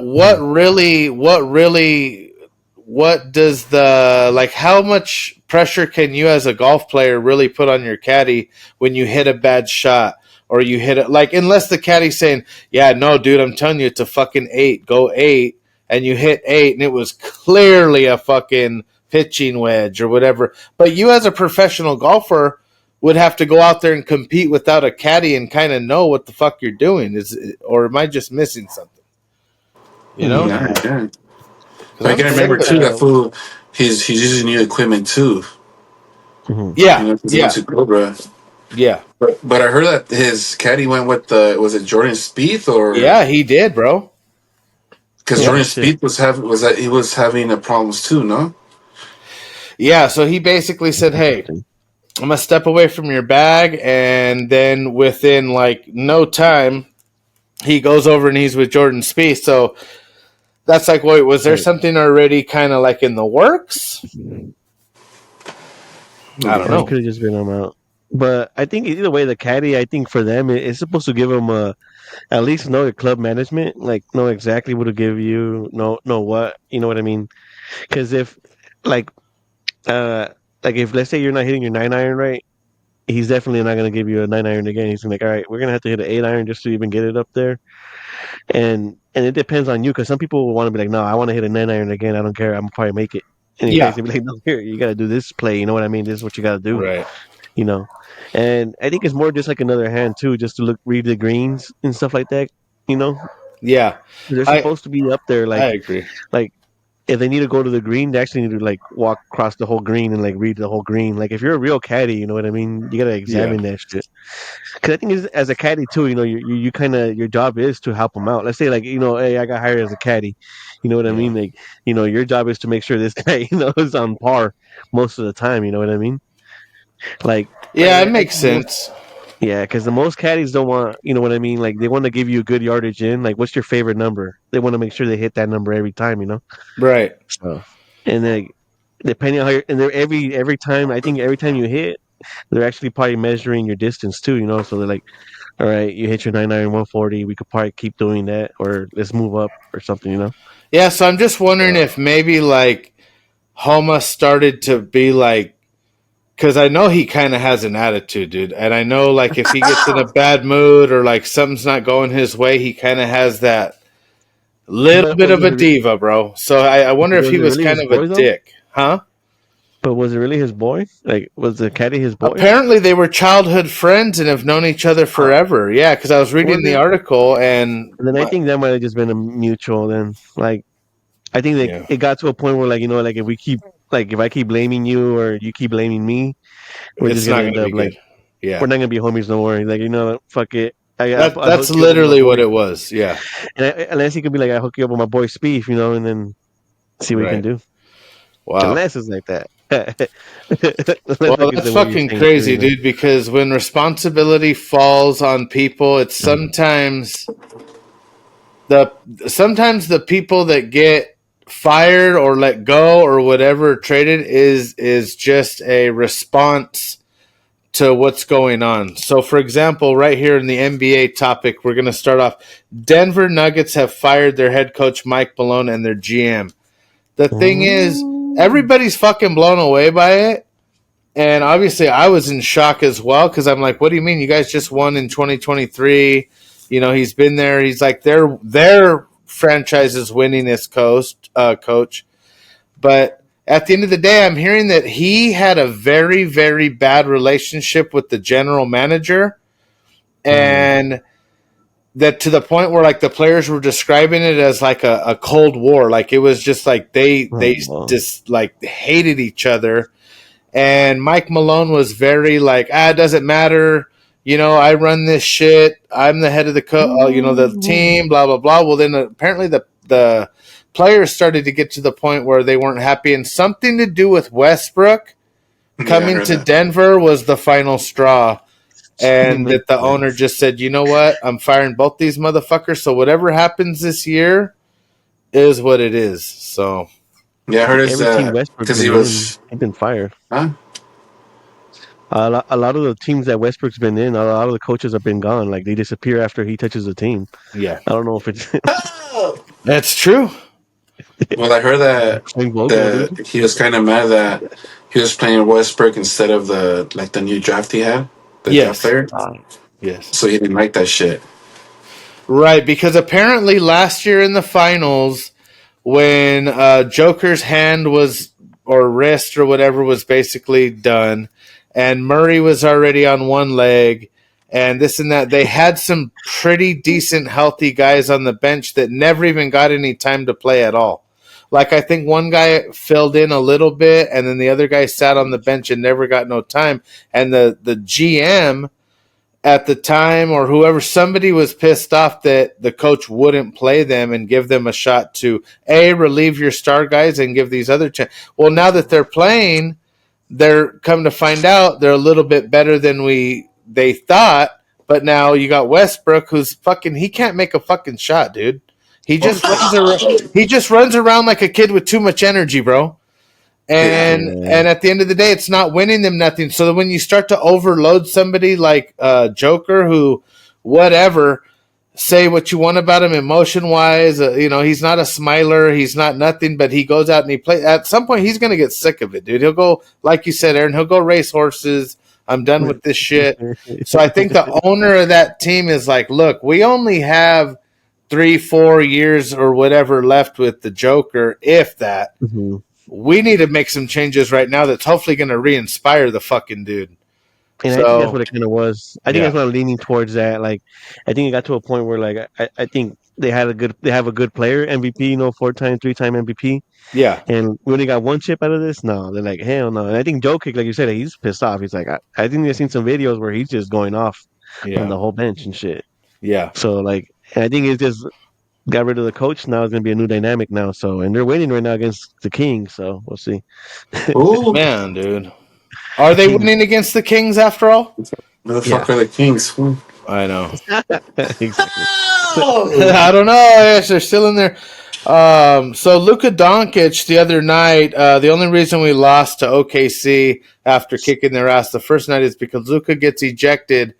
does the, like, how much pressure can you as a golf player really put on your caddy when you hit a bad shot or you hit it, like, unless the caddy's saying, yeah, no, dude, I'm telling you, it's a fucking 8, go 8, and you hit 8 and it was clearly a fucking pitching wedge or whatever. But you as a professional golfer would have to go out there and compete without a caddy and kind of know what the fuck you're doing. Or am I just missing something? You know? Yeah. I can remember too that fool. He's using new equipment too. Yeah, Cobra. Yeah, but I heard that his caddy went with was it Jordan Spieth or? Yeah, he did, bro. Because Jordan Spieth was having problems too, no? Yeah, so he basically said, "Hey, I'm gonna step away from your bag," and then within like no time, he goes over and he's with Jordan Spieth. So that's like, wait, was there something already kind of like in the works? I don't know. It could have just been him out. But I think either way, the caddy, I think for them, it's supposed to give them at least know the club management, like know exactly what to give you, know what, you know what I mean? Because if like if let's say you're not hitting your 9-iron right, he's definitely not gonna give you a 9-iron again. He's gonna be like, all right, we're gonna have to hit an 8-iron just to even get it up there. And it depends on you, because some people will want to be like, no, I want to hit a 9-iron again. I don't care. I'm probably make it. And you guys be like, no, here, you got to do this play. You know what I mean? This is what you got to do. Right. You know? And I think it's more just like another hand, too, just to read the greens and stuff like that. You know? Yeah. They're supposed to be up there. Like, I agree. Like, if they need to go to the green, they actually need to, like, walk across the whole green and, like, read the whole green. Like, if you're a real caddy, you know what I mean? You got to examine that shit. Because I think as a caddy, too, you know, you kind of, your job is to help them out. Let's say, like, you know, hey, I got hired as a caddy. You know what I mean? Like, you know, your job is to make sure this guy, you know, is on par most of the time. You know what I mean? Like, yeah, it makes sense. Yeah, because the most caddies don't want, you know what I mean? Like, they want to give you a good yardage in. Like, what's your favorite number? They want to make sure they hit that number every time, you know? Right. So, and then, depending on how and they're every time, I think every time you hit, they're actually probably measuring your distance too, you know? So they're like, all right, you hit your 9-iron 140, we could probably keep doing that, or let's move up or something, you know? Yeah, so I'm just wondering if maybe, like, Homa started to be like, because I know he kind of has an attitude, dude. And I know, like, if he gets in a bad mood or, like, something's not going his way, he kind of has that little bit of a diva, bro. So I wonder if he was kind of a dick. Huh? But was it really his boy? Like, was the caddy his boy? Apparently, they were childhood friends and have known each other forever. Yeah, because I was reading the article, and then I think that might have just been a mutual. Then, like, I think it got to a point where, like, you know, like if I keep blaming you or you keep blaming me, we're just gonna end up like, we're not gonna be homies no more. Like, you know, fuck it. That's literally what it was. Yeah. And unless he could be like, I hook you up with my boy Spieth, you know, and then see what you can do. Wow. Unless it's like that. Well, that's fucking crazy, dude, because when responsibility falls on people, it's sometimes the people that get fired or let go or whatever, traded, is just a response to what's going on. So, for example, right here in the NBA topic, we're going to start off. Denver Nuggets have fired their head coach, Mike Malone, and their GM. The thing is, everybody's fucking blown away by it. And obviously, I was in shock as well because I'm like, what do you mean? You guys just won in 2023. You know, he's been there. He's like, their franchise's winningest coach. But at the end of the day, I'm hearing that he had a very, very bad relationship with the general manager. And that to the point where like the players were describing it as like a Cold War. Like it was just like they just like hated each other. And Mike Malone was very like, it doesn't matter. You know, I run this shit. I'm the head of the the team, blah, blah, blah. Well, then apparently the players started to get to the point where they weren't happy. And something to do with Westbrook coming to Denver was the final straw. And that the owner just said, you know what? I'm firing both these motherfuckers. So whatever happens this year is what it is. So. Yeah, I heard it's because he's been fired. Huh? A lot of the teams that Westbrook's been in, a lot of the coaches have been gone. Like they disappear after he touches the team. Yeah, I don't know if it's. That's true. Well, I heard that he was kind of mad that he was playing Westbrook instead of the new draft he had, draft player. Yes. So he didn't like that shit. Right, because apparently last year in the finals, when Joker's hand was, or wrist or whatever, was basically done, and Murray was already on one leg, and this and that, they had some pretty decent, healthy guys on the bench that never even got any time to play at all. Like, I think one guy filled in a little bit, and then the other guy sat on the bench and never got no time. And the GM at the time, or whoever, somebody was pissed off that the coach wouldn't play them and give them a shot to relieve your star guys and give these other well, now that they're playing, they're come to find out they're a little bit better than they thought. But now you got Westbrook, who's fucking, he can't make a fucking shot, dude. He just runs around like a kid with too much energy, bro. And at the end of the day, it's not winning them nothing. So when you start to overload somebody like Joker, who, whatever, say what you want about him emotion-wise, he's not a smiler, he's not nothing, but he goes out and he plays. At some point, he's going to get sick of it, dude. He'll go, like you said, Aaron, he'll go race horses. I'm done with this shit. So I think the owner of that team is like, look, we only have 3-4 years or whatever left with the Joker, if that. Mm-hmm. We need to make some changes right now that's hopefully going to re-inspire the fucking dude. And I think that's what it kind of was. I think that's what I'm leaning towards that. Like, I think it got to a point where, like, I think they have a good player, MVP, 4-time, 3-time MVP. Yeah. And we only got one chip out of this? No. They're like, hell no. And I think Jokic, like you said, he's pissed off. He's like, I think I've seen some videos where he's just going off on the whole bench and shit. Yeah. So, like, and I think it's just got rid of the coach. Now it's going to be a new dynamic now. So, and they're winning right now against the Kings. So we'll see. Oh, man, dude. Are they winning against the Kings after all? Where the fuck are the Kings? I know. Exactly. I don't know. Yes, they're still in there. So Luka Doncic the other night, the only reason we lost to OKC after kicking their ass the first night is because Luka gets ejected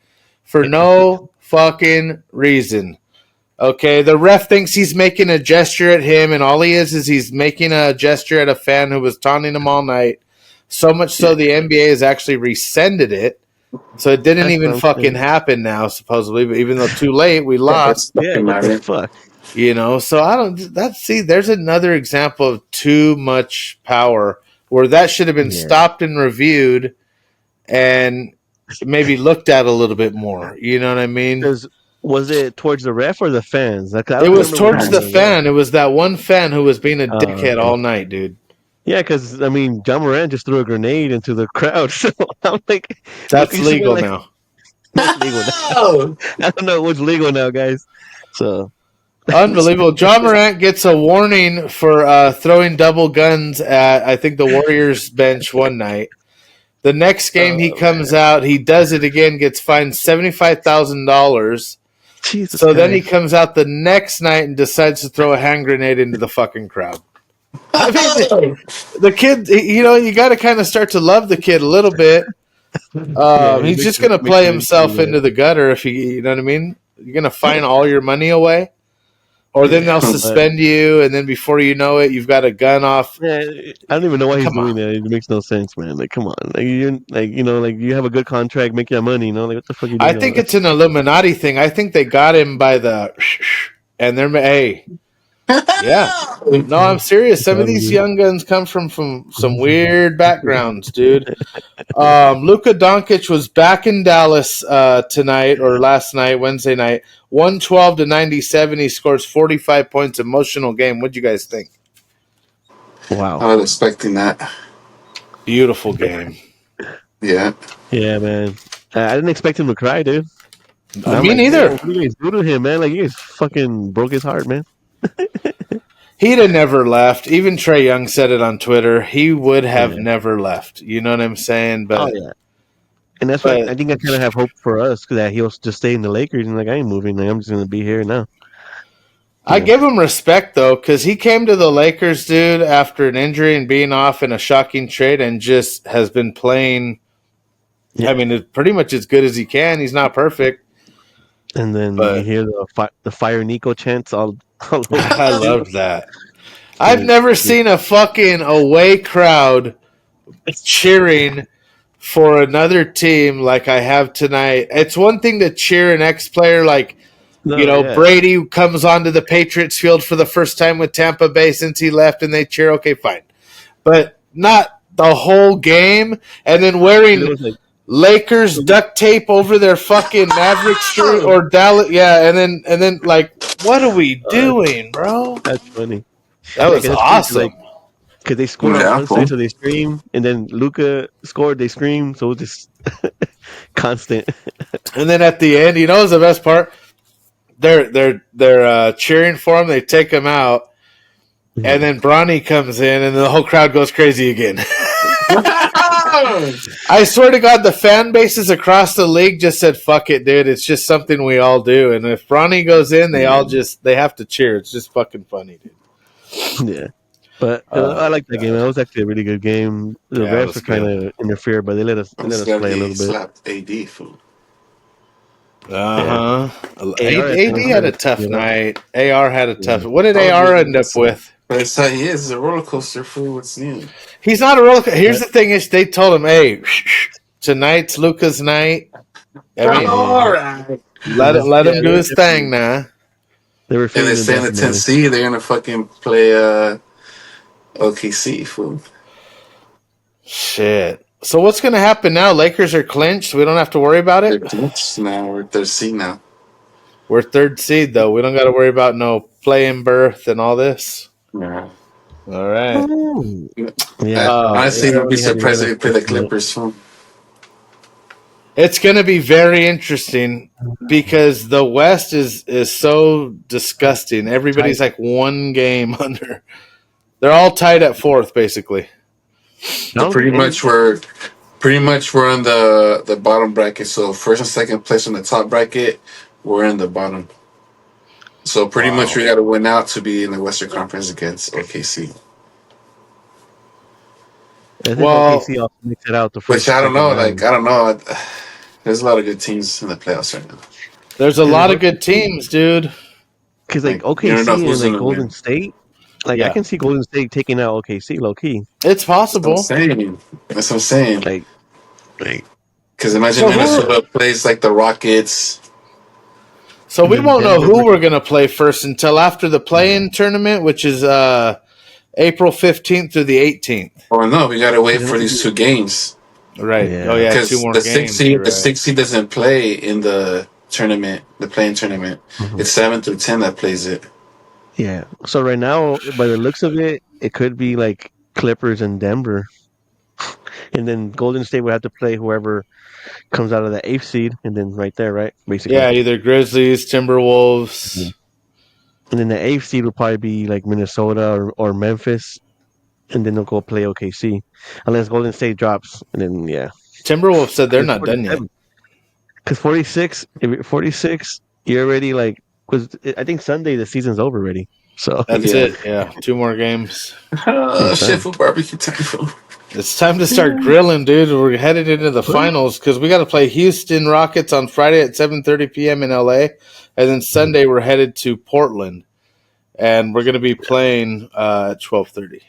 for no fucking reason. Okay, the ref thinks he's making a gesture at him, and all he is he's making a gesture at a fan who was taunting him all night. So much so the NBA has actually rescinded it. So it didn't even fucking happen now, supposedly. But even though too late, we lost. Fuck. So I don't. There's another example of too much power where that should have been stopped and reviewed, and maybe looked at a little bit more. You know what I mean? Was it towards the ref or the fans? It was towards the fan. It was that one fan who was being a dickhead all night, dude. Yeah, because, I mean, John Moran just threw a grenade into the crowd. So I'm like... That's legal now. That's legal now. I don't know what's legal now, guys. So... Unbelievable. John Morant gets a warning for throwing double guns at, I think, the Warriors bench one night. The next game he comes out, he does it again, gets fined $75,000. Jesus so Christ. Then he comes out the next night and decides to throw a hand grenade into the fucking crowd. I mean, the kid, you got to kind of start to love the kid a little bit. He's just gonna play himself into the gutter if you know what I mean. You're gonna fine all your money away, or then they'll suspend you, and then before you know it, you've got a gun off. Yeah, I don't even know why he's doing that. It makes no sense, man. Like, come on, you have a good contract, make your money. Like, what the fuck are you doing? I think it's an Illuminati thing. I think they got him by the, and they're yeah. No, I'm serious. Some of these young guns come from some weird backgrounds, dude. Luka Doncic was back in Dallas tonight or last night, Wednesday night. 112-97. He scores 45 points. Emotional game. What'd you guys think? Wow. I was expecting that. Beautiful game. Yeah. Yeah, man. I didn't expect him to cry, dude. Me neither. What do you guys do to him, man? Like, you guys fucking broke his heart, man. He'd have never left. Even Trae Young said it on Twitter. He would have never left. You know what I'm saying? But and that's why I think I kind of have hope for us that he'll just stay in the Lakers. And like, I ain't moving. Like, I'm just gonna be here now. I give him respect though, because he came to the Lakers, dude, after an injury and being off in a shocking trade, and just has been playing. Yeah. I mean, it's pretty much as good as he can. He's not perfect. And then you hear the Fire Nico chants all I love that. I've never seen a fucking away crowd cheering for another team like I have tonight. It's one thing to cheer an ex-player like, Brady comes onto the Patriots field for the first time with Tampa Bay since he left and they cheer. Okay, fine. But not the whole game and then wearing Lakers duct tape over their fucking Maverick shirt or Dallas. Yeah, and then like, what are we doing, bro? That's funny. That was awesome. Because they scored on one side, so they scream, and then Luka scored, they scream, so it was just constant. And then at the end, what's the best part? They're cheering for him. They take him out, and then Bronny comes in, and the whole crowd goes crazy again. I swear to God, the fan bases across the league just said, "Fuck it, dude. It's just something we all do." And if Bronny goes in, they have to cheer. It's just fucking funny, dude. Yeah, but I like that game. It was actually a really good game. The refs were kind of interfere, but they let us play a little bit. Slapped AD fool. AD had a tough night. AR had a tough. What did AR end up with? But it's how he is. It's a roller coaster fool. What's new? He's not a roller coaster. Here's the thing: is they told him, "Hey, tonight's Luka's night." I mean, all right. Let him do his thing now. They're saying the Tennessee. They're gonna fucking play OKC fool. Shit. So what's gonna happen now? Lakers are clinched. We don't have to worry about it. Now we're third seed now. We're third seed though. We don't got to worry about no play-in berth and all this. Yeah. All right. Yeah. Honestly, I'd be surprised if we play the Clippers soon. It's going to be very interesting because the West is so disgusting. Everybody's like one game under. They're all tied at fourth, basically. So pretty much we're on the bottom bracket. So first and second place in the top bracket, we're in the bottom. So pretty much we got to win out to be in the Western Conference against OKC. I think OKC also makes it out the first. Which I don't know. Like I don't know. There's a lot of good teams in the playoffs right now. There's a lot of good teams, dude. Because like OKC and like Golden State, like I can see Golden State taking out OKC low key. It's possible. That's what I'm saying. Like, because imagine Minnesota plays like the Rockets. So we won't know who we're going to play first until after the play-in tournament, which is April 15th through the 18th. Oh, no, we got to wait for these two games. Right. Yeah. Oh, yeah, because 2 more the games. The 6 seed doesn't play in the tournament, the play-in tournament. Mm-hmm. It's 7 through 10 that plays it. Yeah. So right now, by the looks of it, it could be like Clippers and Denver. And then Golden State would have to play whoever comes out of the 8th seed, and then right there, right? Basically. Yeah, either Grizzlies, Timberwolves. Mm-hmm. And then the 8th seed will probably be like Minnesota or Memphis, and then they'll go play OKC. Unless Golden State drops, and then, Timberwolves said they're not done yet. Because 46, you're already like, because I think Sunday the season's over already. So that's it. Yeah, 2 more games. Shit for barbecue time. It's time to start grilling, dude. We're headed into the finals because we got to play Houston Rockets on Friday at 7:30 p.m. in LA, and then Sunday we're headed to Portland, and we're going to be playing at 12:30.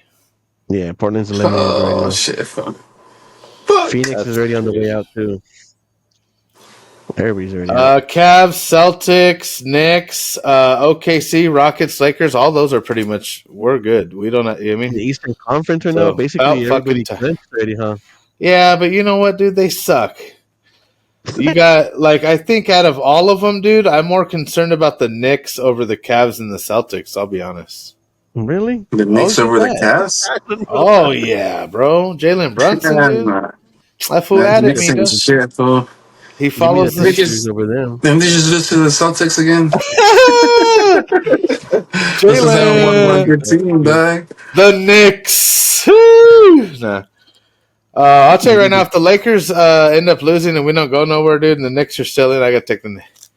Yeah, Portland's eliminated already. Oh shit! Phoenix is already on the way out too. Everybody's already out. Cavs, Celtics, Knicks, OKC, Rockets, Lakers. All those are pretty much we're good. We don't. I mean, the Eastern Conference right now, basically everybody clinched already, huh? Yeah, but you know what, dude? They suck. You got I think out of all of them, dude, I'm more concerned about the Knicks over the Cavs and the Celtics. I'll be honest. Really? The Knicks over the Cavs? Oh yeah, bro. Jalen Brunson, dude. That fool added me, dude. Shit, fool. He follows the just over them. Then they just lose to the Celtics again. Jalen, one good team, dog. The Knicks. Nah. I'll tell you right now, if the Lakers end up losing and we don't go nowhere, dude, and the Knicks are still in, I got to take the Knicks.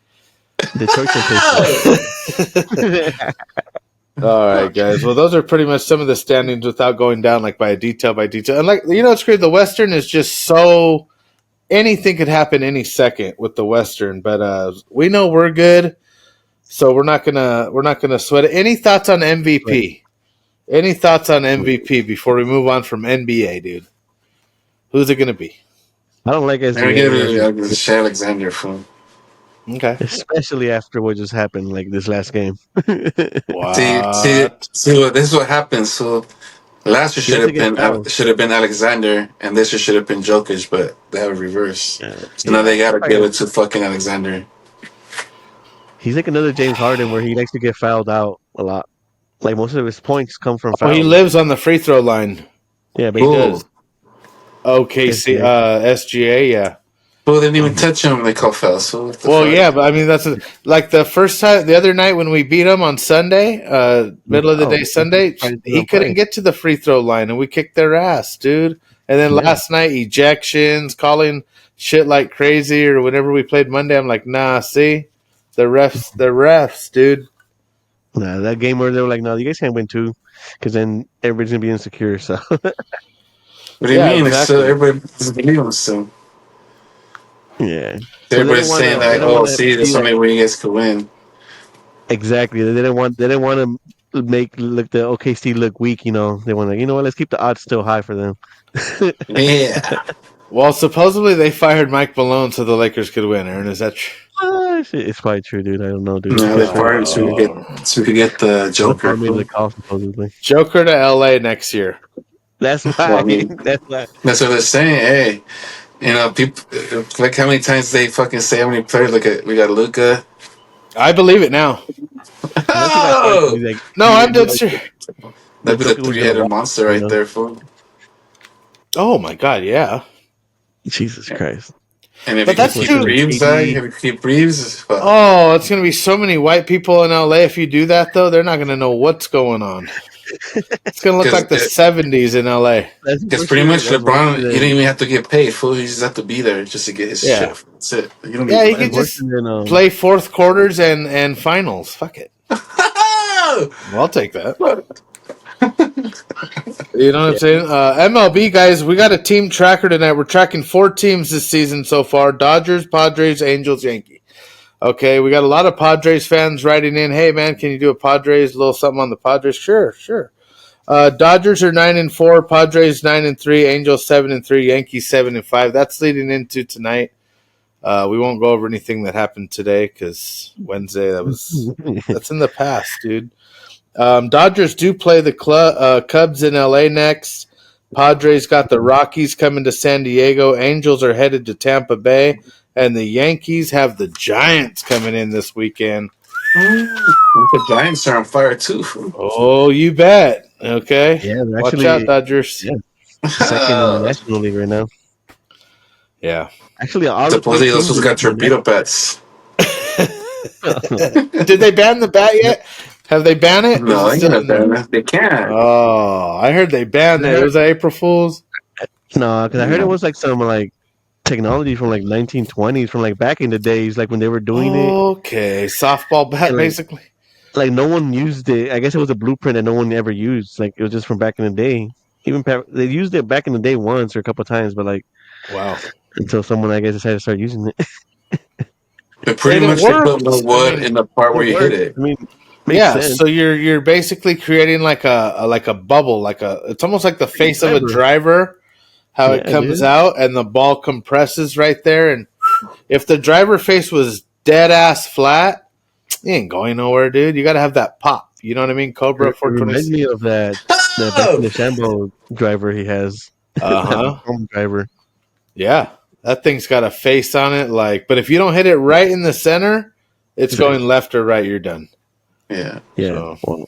All right, guys. Well, those are pretty much some of the standings without going down by detail. And it's great. The Western is just so anything could happen any second with the Western, but we know we're good, so we're not gonna sweat it. Any thoughts on MVP? Right. Any thoughts on MVP before we move on from NBA, dude? Who's it gonna be? I don't like SBA. I give it Shai Alexander from. Okay. Especially after what just happened, this last game. What? See, this is what happens. So last year should have been Alexander, and this year should have been Jokic, but they have a reverse. Yeah. So now they gotta give it to fucking Alexander. He's like another James Harden, where he likes to get fouled out a lot. Most of his points come from fouls. He lives on the free throw line. Yeah, but he does. OKC, SGA, yeah. Well, they didn't even touch him. They call foul. So yeah, but I mean that's the first time the other night when we beat him on Sunday, middle of the day Sunday, he couldn't get to the free throw line, and we kicked their ass, dude. And then last night ejections, calling shit like crazy, or whenever we played Monday, I'm like, nah, see, the refs, dude. Nah, that game where they were like, no, you guys can't win too, because then everybody's gonna be insecure. So. What do you mean? Exactly. So everybody doesn't believe him still. Yeah. Everybody's saying there's so many ways you guys could win. Exactly. They didn't want to make the OKC look weak. They want to let's keep the odds still high for them. Yeah. Well, supposedly they fired Mike Malone so the Lakers could win. Aaron, is that true? It's probably true, dude. I don't know, dude. No, they fired him so we could get the Joker. Joker to LA next year. That's why. Well, I mean, that's what they're saying. Hey, people like how many times they fucking say how many players. We got Luka. I believe it now. Oh! No, I'm dead serious. That'd be the three-headed monster right there, fool. Oh my god, yeah. Jesus Christ. And if that's true. Keep Reeves. Oh, it's gonna be so many white people in LA. If you do that, though, they're not gonna know what's going on. It's gonna look like the 70s in LA. Because pretty much LeBron, he didn't even have to get paid. Fool, he just have to be there just to get his shit. That's it. He could just play fourth quarters and finals. Fuck it. I'll take that. You know what I'm saying? MLB guys, we got a team tracker tonight. We're tracking 4 teams this season so far: Dodgers, Padres, Angels, Yankees. Okay, we got a lot of Padres fans writing in. Hey, man, can you do a Padres, a little something on the Padres? Sure. Dodgers are 9-4, Padres 9-3, Angels 7-3, Yankees 7-5. That's leading into tonight. We won't go over anything that happened today because Wednesday that's in the past, dude. Dodgers do play the Cubs in LA next. Padres got the Rockies coming to San Diego. Angels are headed to Tampa Bay. And the Yankees have the Giants coming in this weekend. The Giants are on fire, too. Oh, you bet. Okay. Yeah, watch out, Dodgers. Yeah. Second in the National League right now. Yeah. Actually, supposedly those got torpedo bats. Did they ban the bat yet? Have they banned it? No, they can't. Oh, I heard they banned it. It was April Fool's. No, because I heard it was some technology from 1920s, from back in the days, when they were doing it. Okay, softball bat, basically. No one used it. I guess it was a blueprint that no one ever used. It was just from back in the day. Even they used it back in the day once or a couple of times, but like, wow. Until someone, I guess, decided to start using it. But pretty much they put more wood in the part where you hit it. I mean, makes sense. So you're basically creating like a bubble, it's almost like the face of a driver, how it comes out and the ball compresses right there. And if the driver face was dead ass flat, you ain't going nowhere, dude. You got to have that pop. You know what I mean? Cobra 426. Reminds me of that back in the Shambo driver he has. Driver. Yeah. That thing's got a face on it, but if you don't hit it right in the center, it's going left or right. You're done. Yeah. So. Well,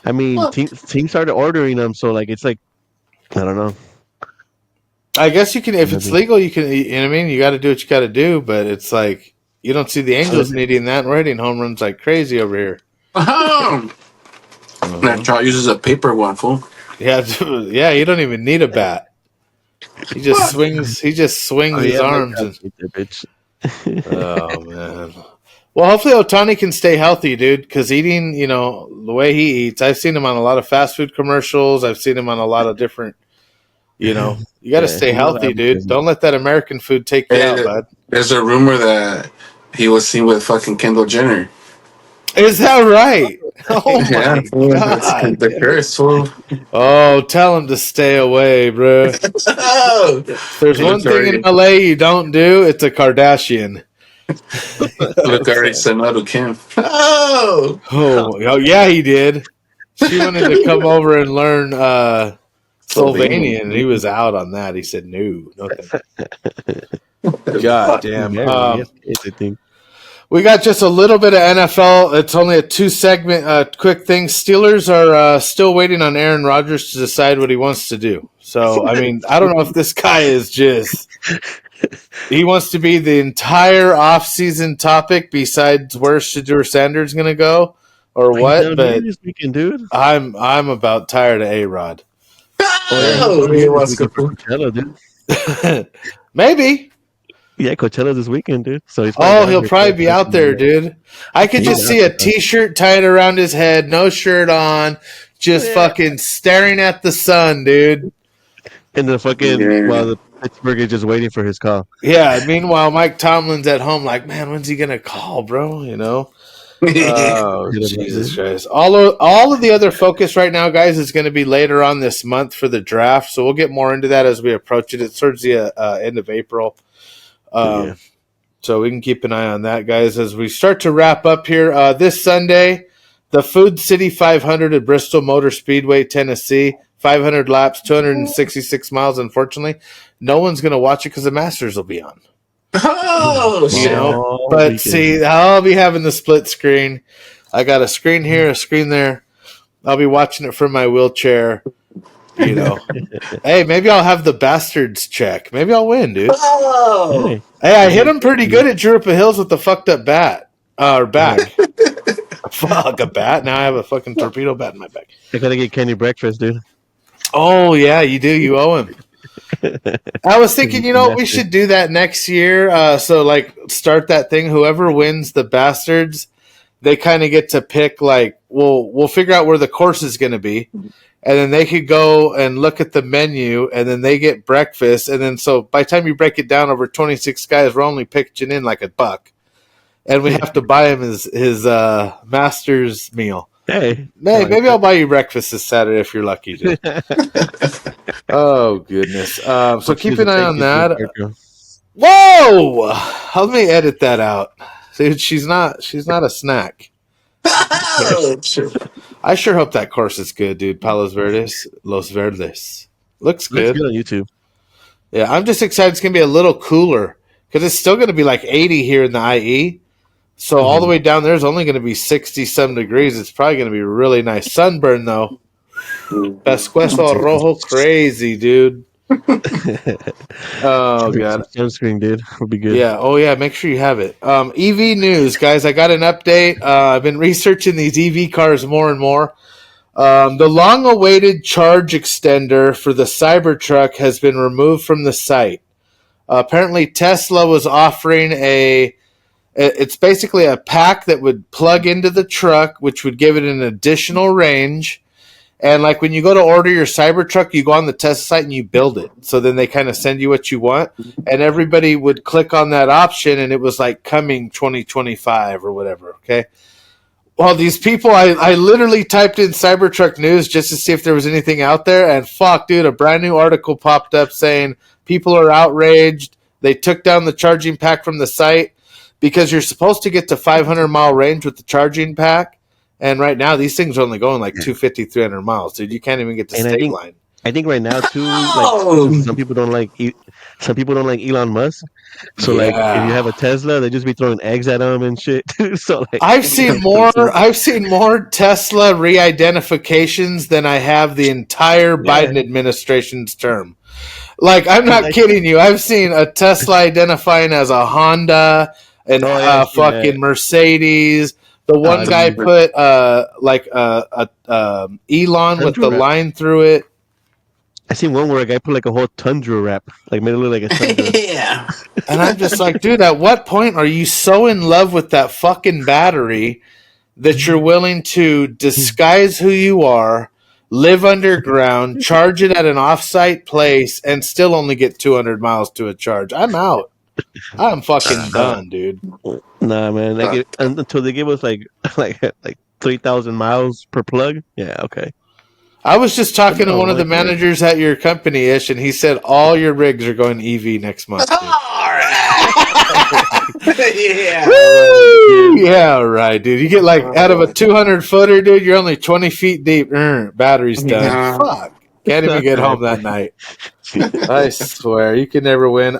I mean, teams started ordering them, so it's I don't know. I guess you can, if it's legal, you can. You know what I mean? You got to do what you got to do, but it's you don't see the Angels needing that and we're hitting home runs like crazy over here. That Trout uses a paper one, fool. Yeah, you don't even need a bat. He just swings. He just swings his arms. Oh man. Well, hopefully Ohtani can stay healthy, dude. Because eating, the way he eats, I've seen him on a lot of fast food commercials. I've seen him on a lot of different. You got to stay healthy, dude. Don't let that American food take you out, bud. There's a rumor that he was seen with fucking Kendall Jenner. Is that right? Oh my God! The curse, fool. Oh, tell him to stay away, bro. There's one thing in LA you don't do. It's a Kardashian. Luka already said no to Kim. Oh, yeah, he did. She wanted to come over and learn Slovenian, and he was out on that. He said no. God damn. We got just a little bit of NFL. It's only a 2-segment quick thing. Steelers are still waiting on Aaron Rodgers to decide what he wants to do. So, I mean, I don't know if this guy is just – he wants to be the entire offseason topic besides where Shedeur Sanders going to go or what. But this weekend, dude. I'm about tired of A-Rod. He wants to Coachella, dude. Maybe. Yeah, Coachella this weekend, dude. So he'll probably be out there, dude. I could just see a T-shirt tied around his head, no shirt on, just fucking staring at the sun, dude. And the fucking while the Pittsburgh is just waiting for his call. Yeah. Meanwhile, Mike Tomlin's at home, like, man, when's he gonna call, bro? Oh, Jesus Christ! All of the other focus right now, guys, is going to be later on this month for the draft. So we'll get more into that as we approach it. It's towards the end of April. So we can keep an eye on that, guys, as we start to wrap up here. This Sunday, the Food City 500 at Bristol Motor Speedway, Tennessee. 500 laps, 266 miles. Unfortunately, no one's going to watch it because the Masters will be on. But see, I'll be having the split screen. I got a screen here, a screen there. I'll be watching it from my wheelchair. Hey, maybe I'll have the Bastards check. Maybe I'll win, dude. Hey, I hit him pretty good at Drupa Hills with the fucked up bat or back. Fuck a bat. Now I have a fucking torpedo bat in my back. I gotta get Kenny breakfast, dude. Oh yeah, you do. You owe him. I was thinking, we should do that next year. So start that thing. Whoever wins the Bastards, they kind of get to pick. We'll figure out where the course is going to be. And then they could go and look at the menu, and then they get breakfast. And then so by the time you break it down over 26 guys, we're only pitching in like $1. And we have to buy him his Masters meal. Hey, maybe I'll buy you breakfast this Saturday if you're lucky, dude. Oh, goodness. So keep an eye on that. Whoa! Let me edit that out. Dude, she's not a snack. I sure hope that course is good, dude. Los Verdes. Looks good. Looks good on YouTube. Yeah, I'm just excited it's going to be a little cooler because it's still going to be like 80 here in the IE. So all the way down there is only going to be 60-some degrees. It's probably going to be really nice. Sunburn, though. Pescuezo rojo crazy, dude. Oh, God. Sunscreen, dude. Will be good. Yeah. Oh, yeah. Make sure you have it. EV news, guys. I got an update. I've been researching these EV cars more and more. The long-awaited charge extender for the Cybertruck has been removed from the site. Apparently, Tesla was offering it's basically a pack that would plug into the truck, which would give it an additional range. And like when you go to order your Cybertruck, you go on the Tesla site and you build it. So then they kind of send you what you want. And everybody would click on that option and it was like coming 2025 or whatever. Okay. Well, these people, I literally typed in Cybertruck news just to see if there was anything out there. And fuck, dude, a brand new article popped up saying people are outraged. They took down the charging pack from the site because you're supposed to get to 500-mile range with the charging pack. And right now, these things are only going like 250, 300 miles, dude. You can't even get to state line. I think right now too, like some people don't like Elon Musk. So like, if you have a Tesla, they just be throwing eggs at them and shit. So like, I've seen more Tesla re-identifications than I have the entire Biden administration's term. Like, I'm not kidding you. I've seen a Tesla identifying as a Honda and fucking Mercedes. The one guy put Elon with the line through it. I seen one where a guy put like a whole Tundra wrap, like made it look like a Tundra. Yeah. And I'm just like, dude, at what point are you so in love with that fucking battery that you're willing to disguise who you are, live underground, charge it at an off-site place, and still only get 200 miles to a charge? I'm out. I'm fucking done, dude. Nah, man. Like until they give us like 3,000 miles per plug. Yeah, okay. I was just talking to one of the managers at your company, Ish, and he said all your rigs are going EV next month. Dude. All right. Yeah. Woo! Yeah, right, dude. You get like out of a 200-footer, dude, you're only 20 feet deep. Battery's done. Yeah. Fuck. Can't even get home that night. I swear. You can never win.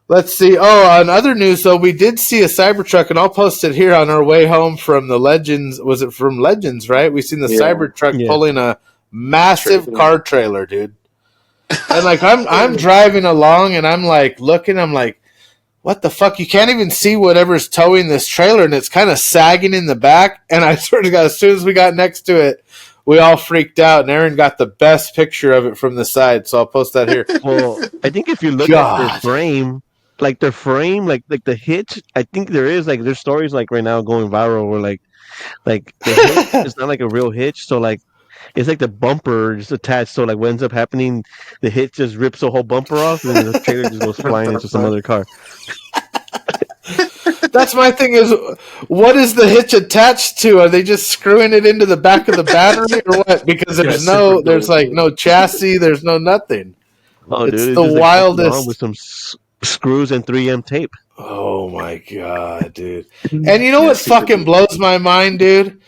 Let's see. Oh, on other news, though, we did see a Cybertruck, and I'll post it here on our way home from the Legends. Was it from Legends, right? We seen the Cybertruck pulling a massive car trailer, dude. And like I'm driving along, and I'm like looking. I'm like, what the fuck? You can't even see whatever's towing this trailer, and it's kind of sagging in the back. And I sort of got, as soon as we got next to it, we all freaked out, and Aaron got the best picture of it from the side. So I'll post that here. Well, I think if you look at their frame. Like their frame, like the hitch. I think there's stories like right now going viral where like the hitch is not like a real hitch. So like it's like the bumper just attached. So like what ends up happening, the hitch just rips the whole bumper off, and then the trailer just goes flying into some other car. That's my thing is, what is the hitch attached to? Are they just screwing it into the back of the battery or what? Because there's no chassis, there's no nothing. Oh, it's dude, the wildest with some screws and 3M tape. Oh my god, dude! And you know what fucking blows my mind, dude?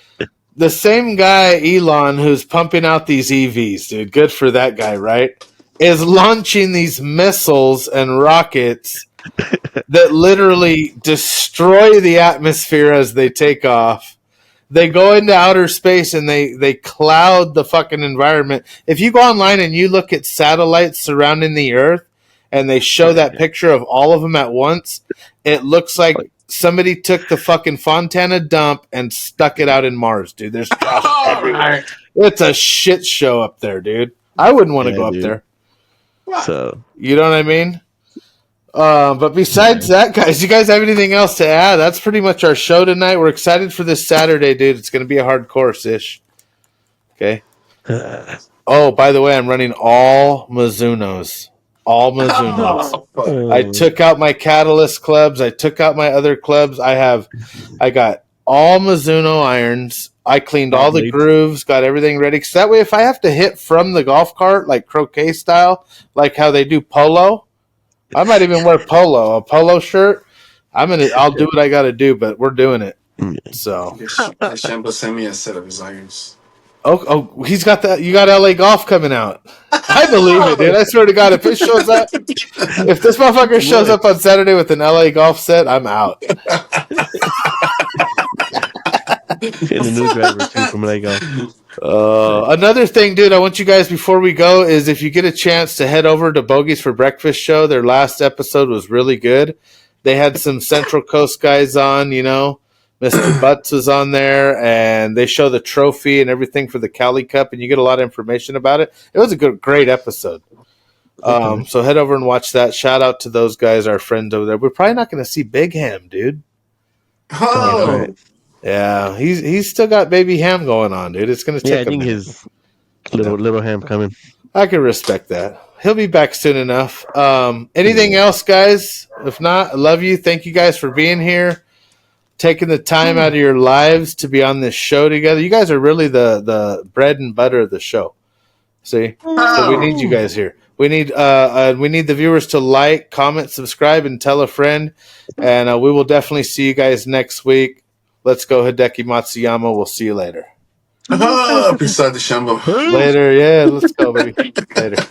The same guy, Elon, who's pumping out these EVs, dude. Good for that guy, right? Is launching these missiles and rockets that literally destroy the atmosphere as they take off. They go into outer space and they cloud the fucking environment. If you go online and you look at satellites surrounding the Earth, and they show that picture of all of them at once, it looks like somebody took the fucking Fontana dump and stuck it out in Mars, dude. There's trash everywhere. It's a shit show up there, dude. I wouldn't want to go up there. So you know what I mean? But besides that, guys, you guys have anything else to add? That's pretty much our show tonight. We're excited for this Saturday, dude. It's going to be a hard course-ish. Okay. Oh, by the way, I'm running all Mizunos. All Mizunos. I took out my Catalyst clubs. I took out my other clubs. I got all Mizuno irons. I cleaned all the grooves, got everything ready. So that way, if I have to hit from the golf cart, like croquet style, like how they do polo, I might even wear a polo shirt. I'll do what I got to do, but we're doing it. So. Shambo sent me a set of his irons. Oh, he's got that. You got LA Golf coming out. I believe it, dude. I swear to God, if it shows up, if this motherfucker shows up on Saturday with an LA Golf set, I'm out. And the new driver too from LA Golf. Another thing, dude, I want you guys before we go is if you get a chance to head over to Bogies for Breakfast show. Their last episode was really good. They had some Central Coast guys on, you know. Mr. Butts was on there, and they show the trophy and everything for the Cali Cup, and you get a lot of information about it. It was a great episode. So head over and watch that. Shout out to those guys, our friends over there. We're probably not going to see Big Ham, dude. Oh, yeah, he's still got baby ham going on, dude. It's going to take I think his Little ham coming. I can respect that. He'll be back soon enough. Anything else, guys? If not, I love you. Thank you guys for being here, taking the time out of your lives to be on this show together. You guys are really the bread and butter of the show. See, so we need you guys here. We need the viewers to like, comment, subscribe, and tell a friend. And we will definitely see you guys next week. Let's go, Hideki Matsuyama. We'll see you later. Beside the Shambo. Later, yeah. Let's go, baby. Later.